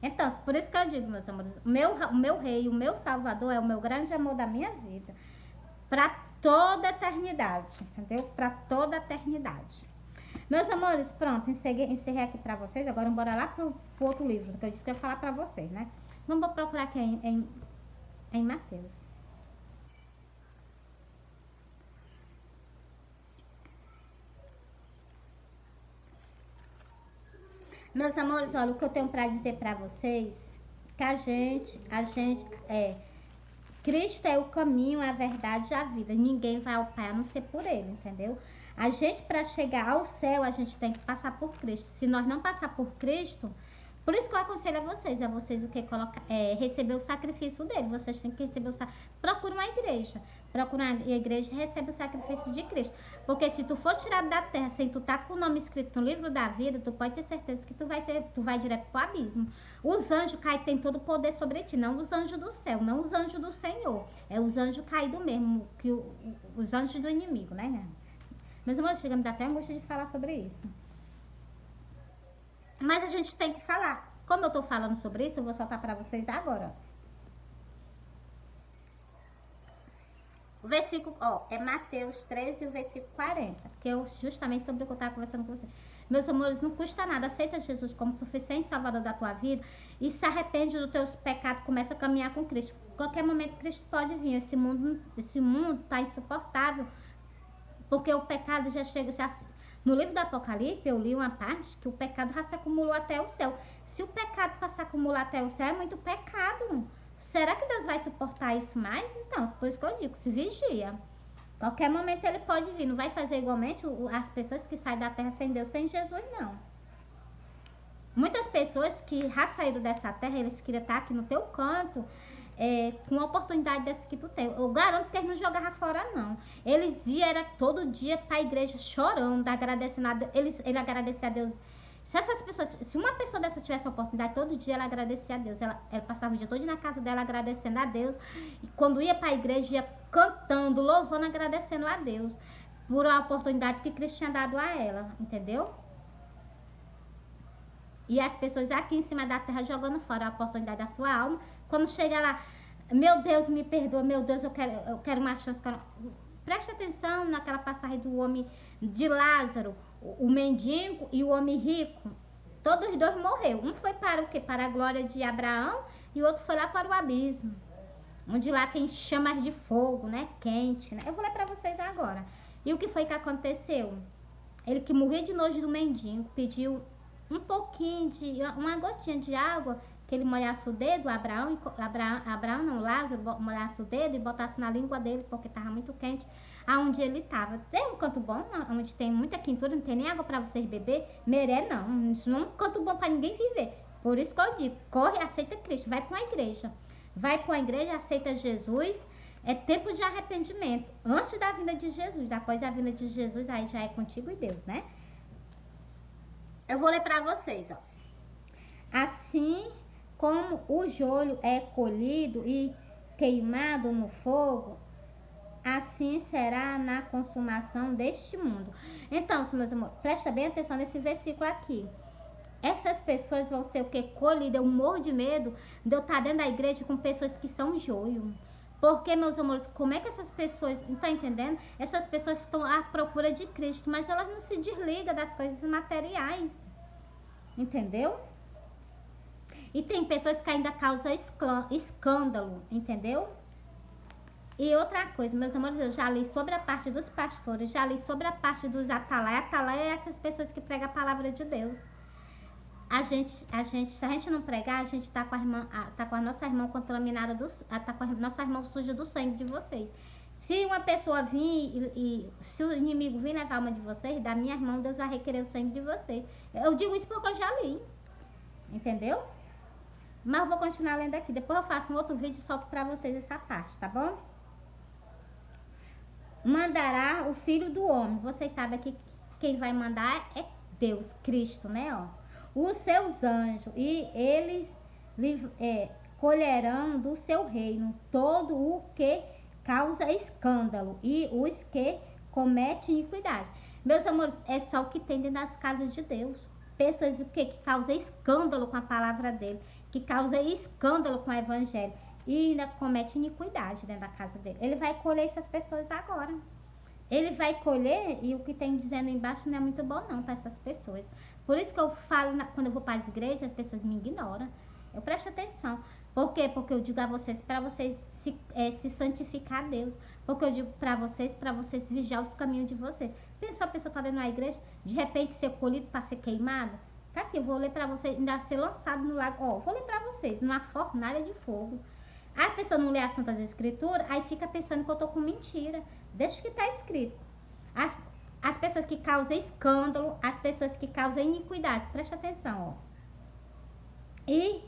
Então, por isso que eu digo, meus amores, o meu rei, o meu salvador é o meu grande amor da minha vida, para toda a eternidade, entendeu? Para toda a eternidade. Meus amores, pronto, encerrei aqui para vocês. Agora bora lá pro outro livro que eu disse que eu ia falar para vocês, né? Vamos procurar aqui em Mateus. Meus amores, olha, o que eu tenho para dizer para vocês, que Cristo é o caminho, a verdade e a vida. Ninguém vai ao Pai a não ser por Ele, entendeu? A gente, para chegar ao céu, a gente tem que passar por Cristo. Se nós não passar por Cristo, por isso que eu aconselho a vocês o que? Receber o sacrifício dele. Vocês têm que receber o sacrifício. Procura uma igreja. Procura uma igreja e recebe o sacrifício de Cristo. Porque se tu for tirado da terra sem tu estar com o nome escrito no livro da vida, tu pode ter certeza que tu vai direto pro abismo. Os anjos caídos têm todo o poder sobre ti, não os anjos do céu, não os anjos do Senhor. É os anjos caídos mesmo, os anjos do inimigo, né? Meus irmãos, chega a me dar até angústia de falar sobre isso. Mas a gente tem que falar. Como eu tô falando sobre isso, eu vou soltar para vocês agora. O versículo, é Mateus 13, o versículo 40. Que é justamente sobre o que eu estava conversando com vocês. Meus amores, não custa nada. Aceita Jesus como suficiente salvador da tua vida e se arrepende dos teus pecados, começa a caminhar com Cristo. Qualquer momento Cristo pode vir. Esse mundo tá insuportável, porque o pecado já chega... No livro do Apocalipse, eu li uma parte que o pecado já se acumulou até o céu. Se o pecado passar a acumular até o céu, é muito pecado. Será que Deus vai suportar isso mais? Então, por isso que eu digo, se vigia. Qualquer momento ele pode vir. Não vai fazer igualmente as pessoas que saem da terra sem Deus, sem Jesus, não. Muitas pessoas que já saíram dessa terra, eles queriam estar aqui no teu canto, com a oportunidade dessa que tu tem. Eu garanto que eles não jogavam fora, não. Eles iam todo dia para a igreja chorando, agradecendo a Deus. Ele agradecia a Deus. Se uma pessoa dessa tivesse a oportunidade, todo dia ela agradecia a Deus. Ela passava o dia todo na casa dela agradecendo a Deus. E quando ia para a igreja, ia cantando, louvando, agradecendo a Deus por a oportunidade que Cristo tinha dado a ela, entendeu? E as pessoas aqui em cima da terra jogando fora a oportunidade da sua alma. Quando chega lá, meu Deus, me perdoa, meu Deus, eu quero uma chance. Preste atenção naquela passagem do homem de Lázaro, o mendigo e o homem rico. Todos os dois morreram. Um foi para o quê? Para a glória de Abraão e o outro foi lá para o abismo. Onde lá tem chamas de fogo, né? Quente, né? Eu vou ler para vocês agora. E o que foi que aconteceu? Ele que morria de nojo do mendigo, pediu um pouquinho uma gotinha de água, que ele molhasse o dedo, Lázaro molhasse o dedo e botasse na língua dele, porque estava muito quente, aonde ele estava. Tem um canto bom, onde tem muita quentura, não tem nem água para vocês beber, meré não, isso não é um canto bom para ninguém viver. Por isso que eu digo, corre, aceita Cristo, vai para uma igreja. Vai para uma igreja, aceita Jesus, é tempo de arrependimento, antes da vinda de Jesus, após a vinda de Jesus, aí já é contigo e Deus, né? Eu vou ler para vocês, ó. Assim como o joio é colhido e queimado no fogo, assim será na consumação deste mundo. Então, meus amores, presta bem atenção nesse versículo aqui. Essas pessoas vão ser o que? Colhidas. Eu morro de medo de eu estar dentro da igreja com pessoas que são joio. Porque, meus amores, como é que essas pessoas, não tá entendendo? Essas pessoas estão à procura de Cristo, mas elas não se desligam das coisas materiais. Entendeu? E tem pessoas que ainda causam escândalo, entendeu? E outra coisa, meus amores, eu já li sobre a parte dos pastores, já li sobre a parte dos atalaia. Atalaia é essas pessoas que pregam a palavra de Deus. Se a gente não pregar, a gente tá com a irmã, tá com a nossa irmã contaminada, tá com a nossa irmã suja do sangue de vocês. Se uma pessoa vir se o inimigo vir levar uma de vocês, da minha irmã, Deus vai requerer o sangue de vocês. Eu digo isso porque eu já li. Entendeu? Mas eu vou continuar lendo aqui. Depois eu faço um outro vídeo e solto pra vocês essa parte, tá bom? Mandará o Filho do Homem. Vocês sabem que quem vai mandar é Deus, Cristo, né? Ó. Os seus anjos. E eles colherão do seu reino todo o que causa escândalo e os que cometem iniquidade. Meus amores, é só o que tem dentro das casas de Deus. Pessoas o que causa escândalo com a palavra dele, que causa escândalo com o evangelho e ainda comete iniquidade dentro da casa dele. Ele vai colher essas pessoas agora. Ele vai colher, e o que tem dizendo embaixo não é muito bom não para essas pessoas. Por isso que eu falo, quando eu vou para as igrejas, as pessoas me ignoram. Eu presto atenção. Por quê? Porque eu digo a vocês, para vocês se santificar a Deus. Porque eu digo para vocês vigiar os caminhos de vocês. Pensa, a pessoa está dentro da igreja, de repente ser colhido para ser queimado. Tá aqui, eu vou ler para vocês, ainda ser lançado no lago. Ó, vou ler para vocês, numa fornalha de fogo. A pessoa não lê as Santas Escrituras, aí fica pensando que eu tô com mentira. Deixa que tá escrito. As pessoas que causam escândalo, as pessoas que causam iniquidade. Presta atenção, ó. E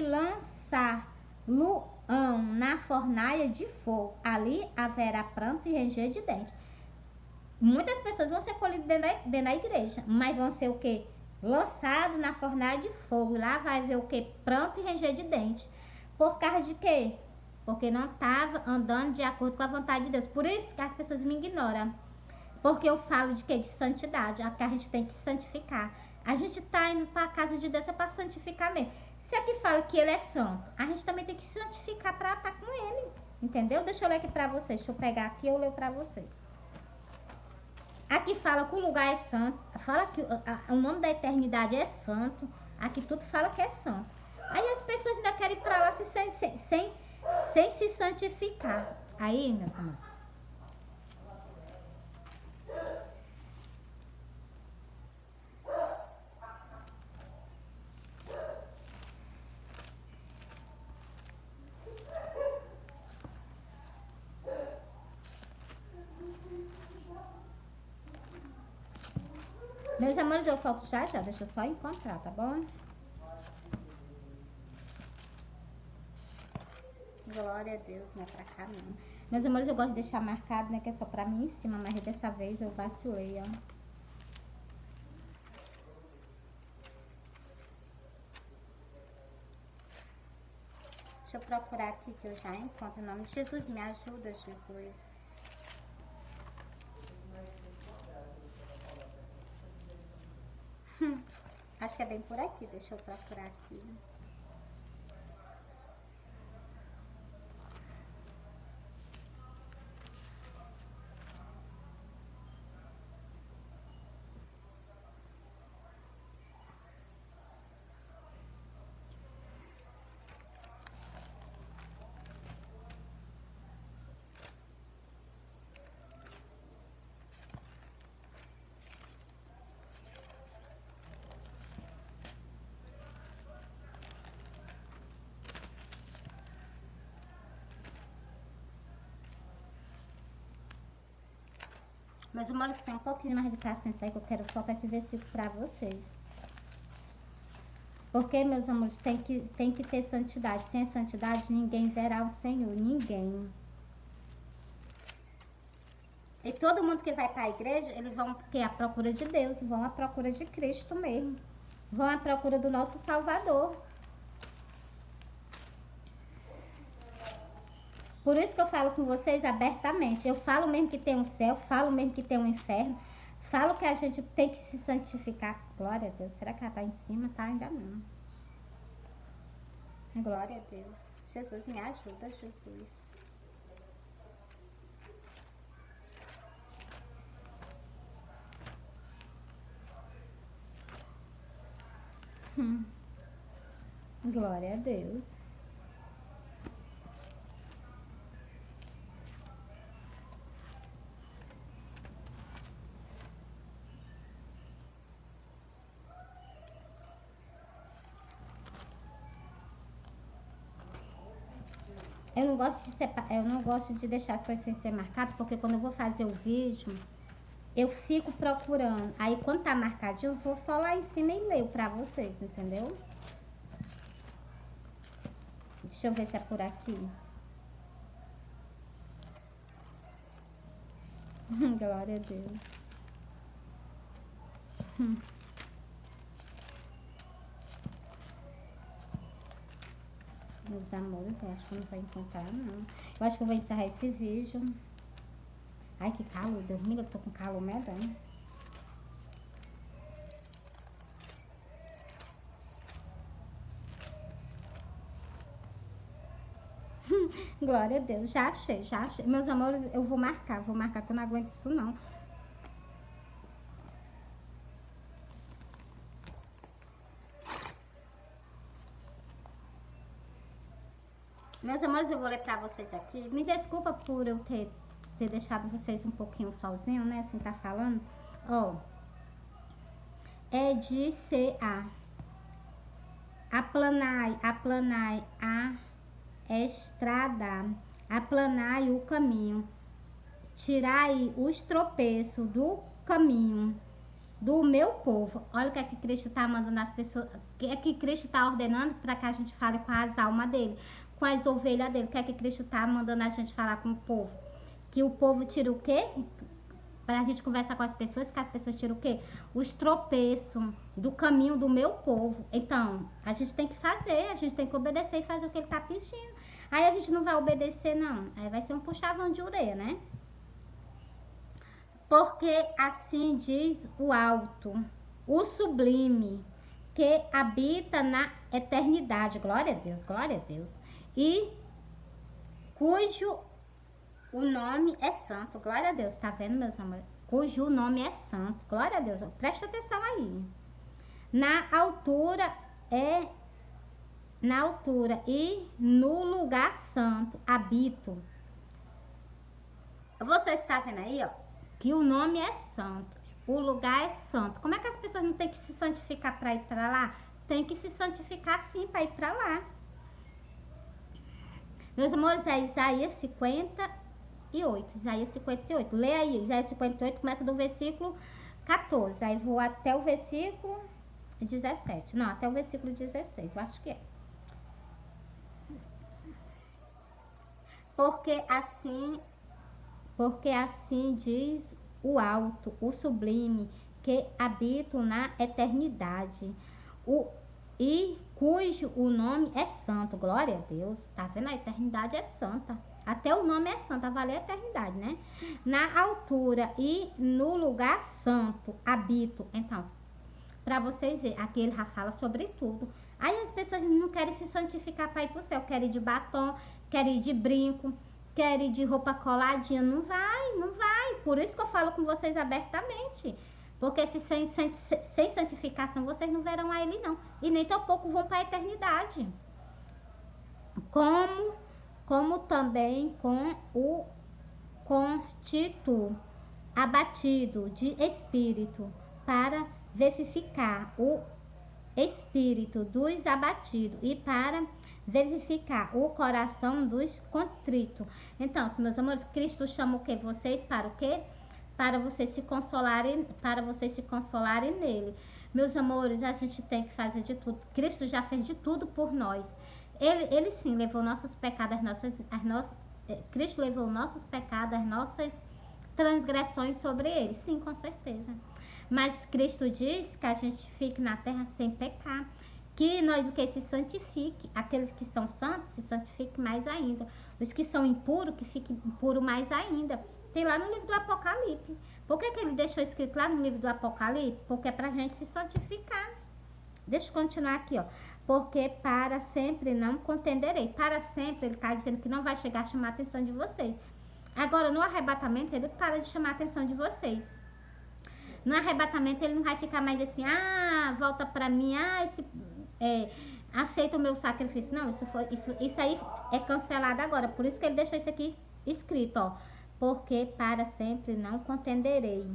lançar-lo na fornalha de fogo. Ali haverá pranto e ranger de dentes. Muitas pessoas vão ser colhidas dentro da igreja, mas vão ser o quê? Lançado na fornalha de fogo. Lá vai ver o quê? Pranto e ranger de dentes. Por causa de quê? Porque não estava andando de acordo com a vontade de Deus. Por isso que as pessoas me ignoram. Porque eu falo de quê? De santidade. Que a gente tem que santificar. A gente tá indo para a casa de Deus é para santificar mesmo. Se aqui fala que ele é santo, a gente também tem que santificar para estar com ele. Entendeu? Deixa eu ler aqui para vocês. Deixa eu pegar aqui e eu leio para vocês. Aqui fala que o lugar é santo. Fala que o nome da eternidade é santo. Aqui tudo fala que é santo. Aí as pessoas ainda querem ir para lá sem se santificar. Aí, meus irmãos. Meus amores, eu solto já, deixa eu só encontrar, tá bom? Glória a Deus, não é pra cá não. Meus amores, eu gosto de deixar marcado, né, que é só pra mim em cima, mas dessa vez eu vacilei, ó. Deixa eu procurar aqui que eu já encontro o nome de Jesus. Me ajuda, Jesus. Acho que é bem por aqui, deixa eu procurar aqui. Mas eu moro tem um pouquinho mais de paciência aí que eu quero soltar esse versículo pra vocês. Porque, meus amores, tem que ter santidade. Sem santidade, ninguém verá o Senhor. Ninguém. E todo mundo que vai para a igreja, eles vão à procura de Deus. Vão à procura de Cristo mesmo. Vão à procura do nosso Salvador. Por isso que eu falo com vocês abertamente. Eu falo mesmo que tem um céu, falo mesmo que tem um inferno. Falo que a gente tem que se santificar. Glória a Deus. Será que ela tá em cima? Tá, ainda não. Glória a Deus. Jesus, me ajuda, Jesus. Glória a Deus. Eu não gosto de eu não gosto de deixar as coisas sem ser marcadas, porque quando eu vou fazer o vídeo, eu fico procurando. Aí quando tá marcadinho, eu vou só lá em cima e leio pra vocês, entendeu? Deixa eu ver se é por aqui. Glória a Deus. Meus amores, eu acho que não vai encontrar, não. Eu acho que eu vou encerrar esse vídeo. Ai, que calor, Deus me livre, eu tô com calor medonho. Glória a Deus, já achei, já achei. Meus amores, eu vou marcar que eu não aguento isso não. Meus amores, eu vou ler pra vocês aqui. Me desculpa por eu ter deixado vocês um pouquinho sozinho, né, assim tá falando. Ó, é de C.A. Aplanai a estrada, aplanai o caminho, tirai os tropeços do caminho do meu povo. Olha o que é que Cristo tá mandando as pessoas, o que é que Cristo tá ordenando para que a gente fale com as almas dele, com as ovelhas dele. O que é que Cristo tá mandando a gente falar com o povo? Que o povo tira o quê? Para a gente conversar com as pessoas, que as pessoas tiram o quê? Os tropeços do caminho do meu povo. Então, a gente tem que fazer, a gente tem que obedecer e fazer o que ele tá pedindo. Aí a gente não vai obedecer, não. Aí vai ser um puxavão de orelha, né? Porque assim diz o alto, o sublime, que habita na eternidade. Glória a Deus, glória a Deus. E cujo o nome é santo. Glória a Deus. Tá vendo, meus amores? Cujo nome é santo. Glória a Deus. Presta atenção aí. Na altura e no lugar santo habito. Você está vendo aí, ó, que o nome é santo. O lugar é santo. Como é que as pessoas não têm que se santificar para ir para lá? Tem que se santificar sim para ir para lá. Meus amores, é Isaías 58. Isaías 58. Lê aí, Isaías 58, começa do versículo 14. Aí vou até o versículo 17. Não, até o versículo 16, eu acho que é. Porque assim diz o alto, o sublime, que habito na eternidade. E cujo o nome é santo. Glória a Deus. Tá vendo? A eternidade é santa. Até o nome é santo, vale a eternidade, né? Na altura e no lugar santo habito. Então, pra vocês verem, aqui ele já fala sobre tudo. Aí as pessoas não querem se santificar para ir pro céu. Querem ir de batom, querem ir de brinco, querem ir de roupa coladinha. Não vai, não vai. Por isso que eu falo com vocês abertamente. Porque se sem santificação vocês não verão a ele não. E nem tão pouco vão para a eternidade. Como também com o constituto abatido de espírito, para vivificar o espírito dos abatidos e para vivificar o coração dos contritos. Então, meus amores, Cristo chama o que? Vocês para o quê? Para vocês se consolarem nele. Meus amores, a gente tem que fazer de tudo. Cristo já fez de tudo por nós. Ele sim levou nossos pecados, Cristo levou nossos pecados, as nossas transgressões sobre ele. Sim, com certeza. Mas Cristo diz que a gente fique na terra sem pecar. Que nós o que se santifique. Aqueles que são santos se santifiquem mais ainda. Os que são impuros, que fiquem impuros mais ainda. Tem lá no livro do Apocalipse. Por que ele deixou escrito lá no livro do Apocalipse? Porque é pra gente se santificar. Deixa eu continuar aqui, ó. Porque para sempre não contenderei. Para sempre, ele está dizendo que não vai chegar a chamar a atenção de vocês. Agora, no arrebatamento, ele para de chamar a atenção de vocês. No arrebatamento, ele não vai ficar mais assim, volta pra mim, aceita o meu sacrifício. Não, isso aí é cancelado agora. Por isso que ele deixou isso aqui escrito, ó. Porque para sempre não contenderei.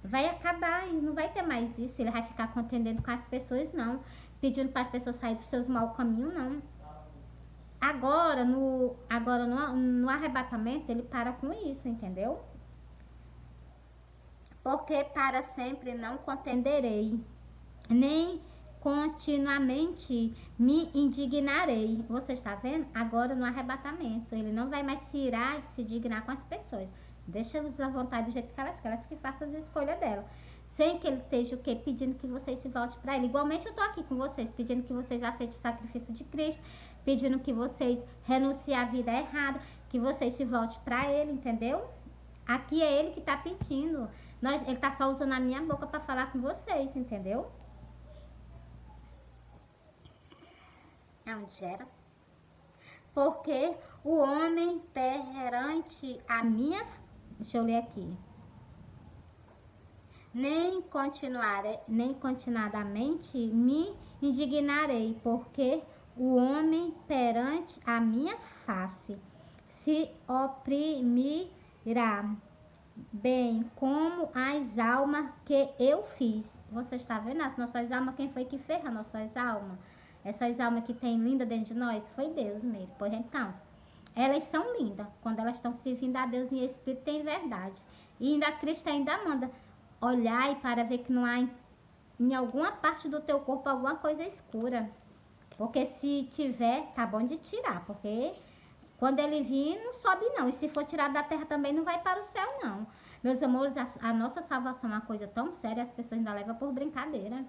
Vai acabar e não vai ter mais isso. Ele vai ficar contendendo com as pessoas, não. Pedindo para as pessoas saírem dos seus maus caminhos, não. Agora no arrebatamento, ele para com isso, entendeu? Porque para sempre não contenderei, nem continuamente me indignarei. Você está vendo? Agora no arrebatamento, ele não vai mais se irar e se dignar com as pessoas. Deixa elas à vontade do jeito que elas que façam as escolhas dela. Sem que ele esteja o quê? Pedindo que vocês se voltem para ele. Igualmente eu estou aqui com vocês, pedindo que vocês aceitem o sacrifício de Cristo, pedindo que vocês renunciem à vida errada, que vocês se voltem para ele, entendeu? Aqui é ele que está pedindo. Ele está só usando a minha boca para falar com vocês, entendeu? Onde era? Porque o homem perante a minha... Deixa eu ler aqui. Nem continuadamente me indignarei, porque o homem perante a minha face se oprimirá, bem como as almas que eu fiz. Você está vendo? As nossas almas, quem foi que fez as nossas almas? Essas almas que tem linda dentro de nós, foi Deus mesmo. Pois então, elas são lindas quando elas estão servindo a Deus em espírito e em verdade. E ainda Cristo ainda manda olhar e para ver que não há em alguma parte do teu corpo alguma coisa escura. Porque se tiver, tá bom de tirar. Porque quando ele vir, não sobe não. E se for tirado da terra também, não vai para o céu não. Meus amores, a nossa salvação é uma coisa tão séria, as pessoas ainda levam por brincadeira.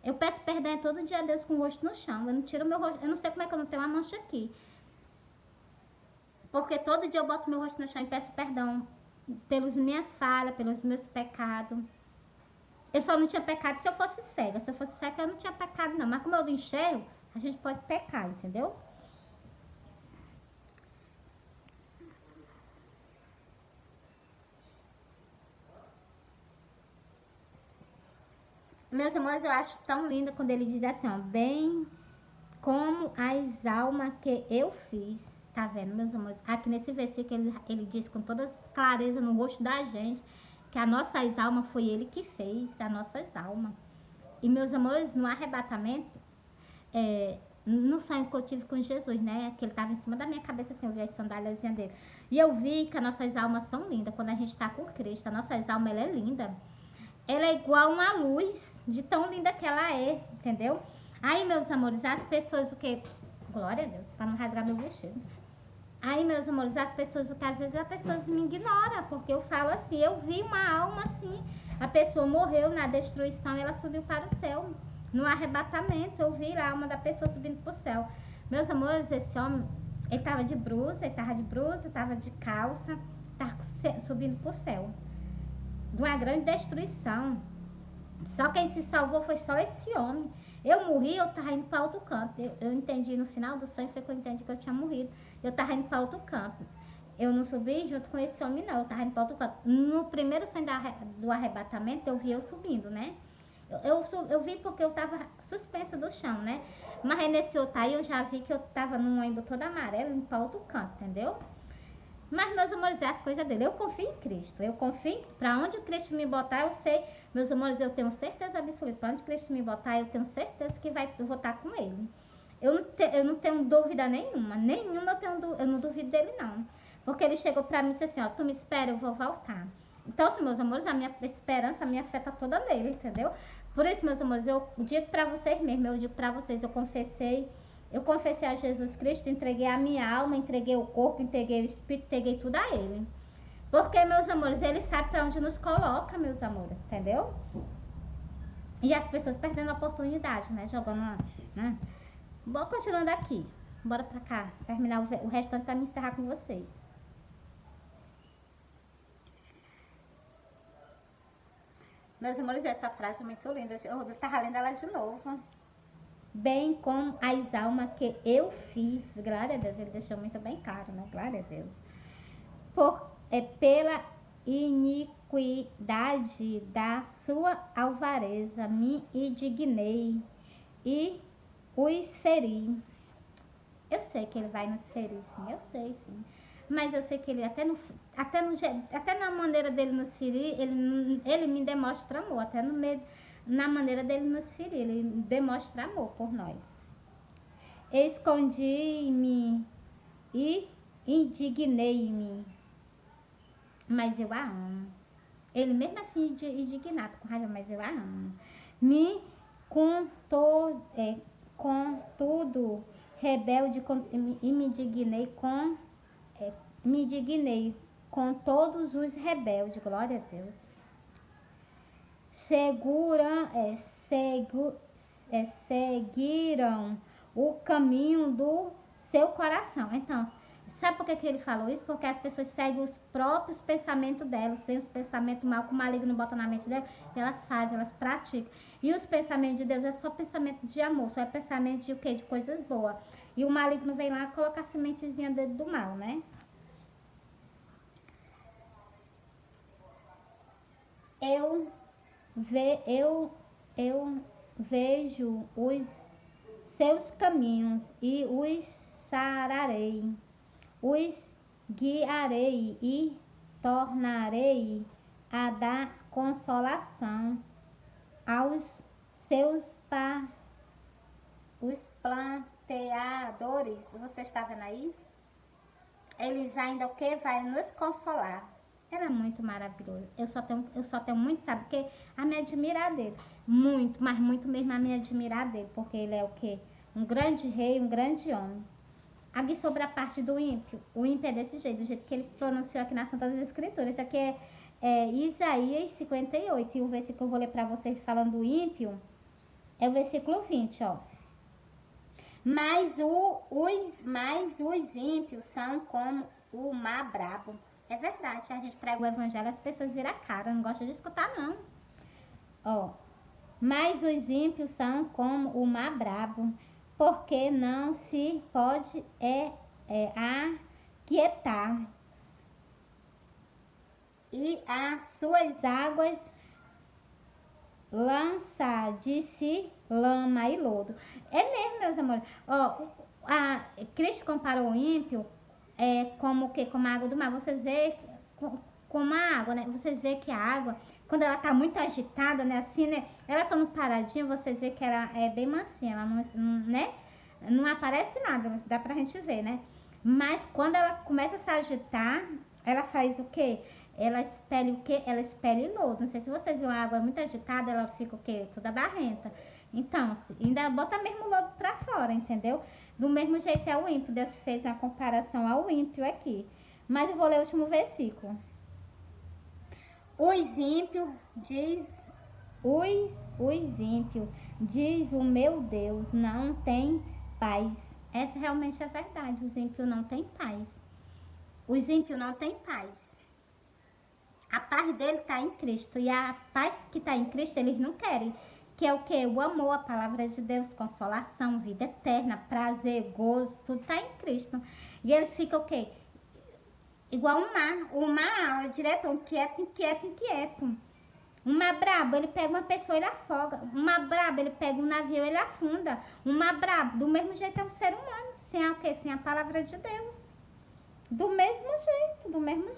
Eu peço perdão todo dia a Deus com o rosto no chão. Eu não tiro meu rosto. Eu não sei como é que eu não tenho uma mancha aqui. Porque todo dia eu boto meu rosto no chão e peço perdão pelas minhas falhas, pelos meus pecados. Eu só não tinha pecado se eu fosse cega. Se eu fosse cega, eu não tinha pecado não. Mas como eu enxergo, a gente pode pecar, entendeu? Meus amores, eu acho tão linda quando ele diz assim, ó, bem como as almas que eu fiz. Tá vendo, meus amores? Aqui nesse versículo ele diz com toda clareza no rosto da gente que as nossas almas foi ele que fez, as nossas almas. E meus amores, no arrebatamento, no sonho que eu tive com Jesus, né? Que ele estava em cima da minha cabeça, assim, eu vi as sandálias dele. E eu vi que as nossas almas são lindas quando a gente está com Cristo. As nossas almas, ela é linda. Ela é igual uma luz, de tão linda que ela é, entendeu? Aí, meus amores, as pessoas, o que... Glória a Deus, para não rasgar meu vestido. Aí, meus amores, as pessoas, o que às vezes as pessoas me ignoram, porque eu falo assim, eu vi uma alma assim, a pessoa morreu na destruição e ela subiu para o céu. No arrebatamento, eu vi a alma da pessoa subindo para o céu. Meus amores, esse homem, ele estava de brusa, estava de calça, estava subindo para o céu. De uma grande destruição. Só quem se salvou foi só esse homem. Eu morri, eu estava indo para outro canto. Eu entendi no final do sonho, foi que eu entendi que eu tinha morrido. Eu estava indo para outro canto. Eu não subi junto com esse homem, não. Eu estava indo para outro canto. No primeiro sonho do arrebatamento, eu vi eu subindo, né? Eu vi porque eu estava suspensa do chão, né? Mas nesse outro aí, eu já vi que eu estava num ônibus todo amarelo, indo para outro canto, entendeu? Mas, meus amores, é as coisas dele. Eu confio em Cristo. Eu confio para onde o Cristo me botar, eu sei. Meus amores, eu tenho certeza absoluta. Para onde o Cristo me botar, eu tenho certeza que eu vou estar com ele. Eu não tenho dúvida nenhuma. Eu não duvido dele, não. Porque ele chegou para mim e disse assim, ó, tu me espera, eu vou voltar. Então, assim, meus amores, a minha esperança, a minha fé tá toda nele, entendeu? Por isso, meus amores, eu digo para vocês mesmo, eu digo para vocês, eu confessei a Jesus Cristo, entreguei a minha alma, entreguei o corpo, entreguei o espírito, entreguei tudo a ele. Porque, meus amores, ele sabe para onde nos coloca, meus amores, entendeu? E as pessoas perdendo a oportunidade, né? Jogando, né? Bom, continuando aqui. Bora pra cá, terminar o restante pra me encerrar com vocês. Meus amores, essa frase é muito linda. Eu tava lendo ela de novo. Bem como as almas que eu fiz. Glória a Deus, ele deixou muito bem claro, né? Glória a Deus. Pela iniquidade da sua alvareza me indignei e os feri. Eu sei que ele vai nos ferir, sim, eu sei, sim. Mas eu sei que ele, até na maneira dele nos ferir, ele me demonstra amor. Até na maneira dele nos ferir, ele demonstra amor por nós. Escondi-me e indignei-me, mas eu a amo. Ele mesmo assim indignado, com raiva, mas eu a amo. Contudo, rebelde e me indignei com todos os rebeldes, glória a Deus. Seguiram o caminho do seu coração. Então, sabe por que ele falou isso? Porque as pessoas seguem os próprios pensamentos delas, veem os pensamentos mal que o maligno bota na mente delas, elas fazem, elas praticam. E os pensamentos de Deus é só pensamento de amor, só é pensamento de o quê? De coisas boas. E o maligno vem lá colocar a sementezinha dentro do mal, né? Eu vejo os seus caminhos e os sararei, os guiarei e tornarei a dar consolação aos seus os planteadores. Você está vendo aí? Eles ainda o que? Vai nos consolar. Era muito maravilhoso. Eu só tenho muito, sabe? Porque a me admirar dele. Muito, mas muito mesmo a me admirar dele. Porque ele é o quê? Um grande rei, um grande homem. Aqui sobre a parte do ímpio. O ímpio é desse jeito, do jeito que ele pronunciou aqui nas Santas Escrituras. Isso aqui é Isaías 58. E o versículo que eu vou ler para vocês falando do ímpio é o versículo 20, ó. Mas os ímpios são como o mar brabo. É verdade, a gente prega o evangelho, as pessoas viram a cara, não gostam de escutar não. Ó, mas os ímpios são como o mar brabo, porque não se pode aquietar. E as suas águas lança de si lama e lodo. É mesmo, meus amores. Ó, Cristo comparou o ímpio como o quê? Como a água do mar. Vocês veem como a água, né? Vocês veem que a água, quando ela tá muito agitada, né? Assim, né? Ela tá no paradinho, vocês veem que ela é bem mansinha. Ela não, né? Não aparece nada, dá pra gente ver, né? Mas quando ela começa a se agitar, ela faz o quê? Ela expele o quê? Ela expele lodo. Não sei se vocês viram a água muito agitada, ela fica o quê? Toda barrenta. Então, ainda bota mesmo lodo pra fora, entendeu? Do mesmo jeito é o ímpio. Deus fez uma comparação ao ímpio aqui. Mas eu vou ler o último versículo. Os ímpios, diz o meu Deus, não tem paz. Realmente é verdade, os ímpios não têm paz. Os ímpios não têm paz. A paz dele está em Cristo. E a paz que está em Cristo, eles não querem. Que é o quê? O amor, a palavra de Deus, consolação, vida eterna, prazer, gozo, tudo está em Cristo. E eles ficam o quê? Igual um mar direto, inquieto. Um mar brabo, ele pega uma pessoa, ele afoga. Um mar brabo, ele pega um navio, ele afunda. Um mar brabo, do mesmo jeito é um ser humano. Sem o quê? Sem a palavra de Deus. Do mesmo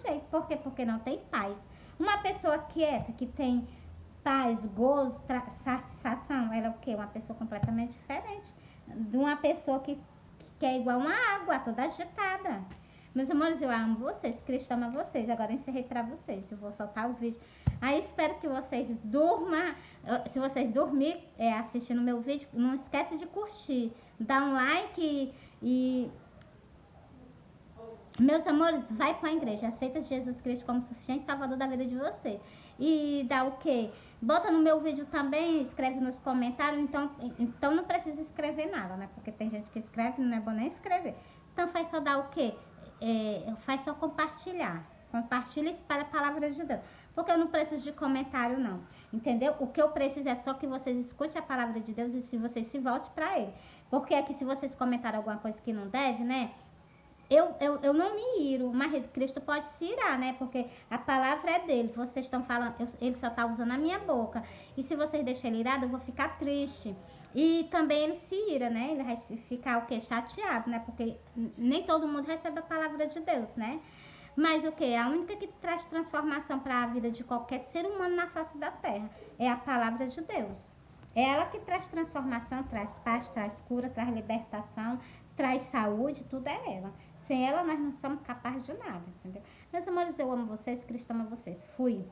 jeito. Por quê? Porque não tem paz. Uma pessoa quieta, que tem paz, gozo, satisfação, ela é o quê? Uma pessoa completamente diferente de uma pessoa que é igual uma água, toda agitada. Meus amores, eu amo vocês, Cristo ama vocês. Agora eu encerrei pra vocês, eu vou soltar o vídeo. Aí espero que vocês durmam. Se vocês dormirem assistindo meu vídeo, não esquece de curtir, dar um like e Meus amores, vai para a igreja, aceita Jesus Cristo como suficiente salvador da vida de você. E dá o quê? Bota no meu vídeo também, escreve nos comentários, então não precisa escrever nada, né? Porque tem gente que escreve, não é bom nem escrever. Então faz só dar o quê? Faz só compartilhar. Compartilha e espalha a palavra de Deus. Porque eu não preciso de comentário, não. Entendeu? O que eu preciso é só que vocês escutem a palavra de Deus e se vocês se voltem para Ele. Porque é que se vocês comentarem alguma coisa que não deve, né? Eu não me iro, mas Cristo pode se irar, né? Porque a palavra é dele. Vocês estão falando, ele só está usando a minha boca. E se vocês deixarem ele irado, eu vou ficar triste. E também ele se ira, né? Ele vai ficar o quê? Chateado, né? Porque nem todo mundo recebe a palavra de Deus, né? Mas o que? A única que traz transformação para a vida de qualquer ser humano na face da terra é a palavra de Deus. É ela que traz transformação, traz paz, traz cura, traz libertação, traz saúde, tudo é ela. Sem ela nós não somos capazes de nada, entendeu? Meus amores, eu amo vocês, Cristo ama vocês. Fui.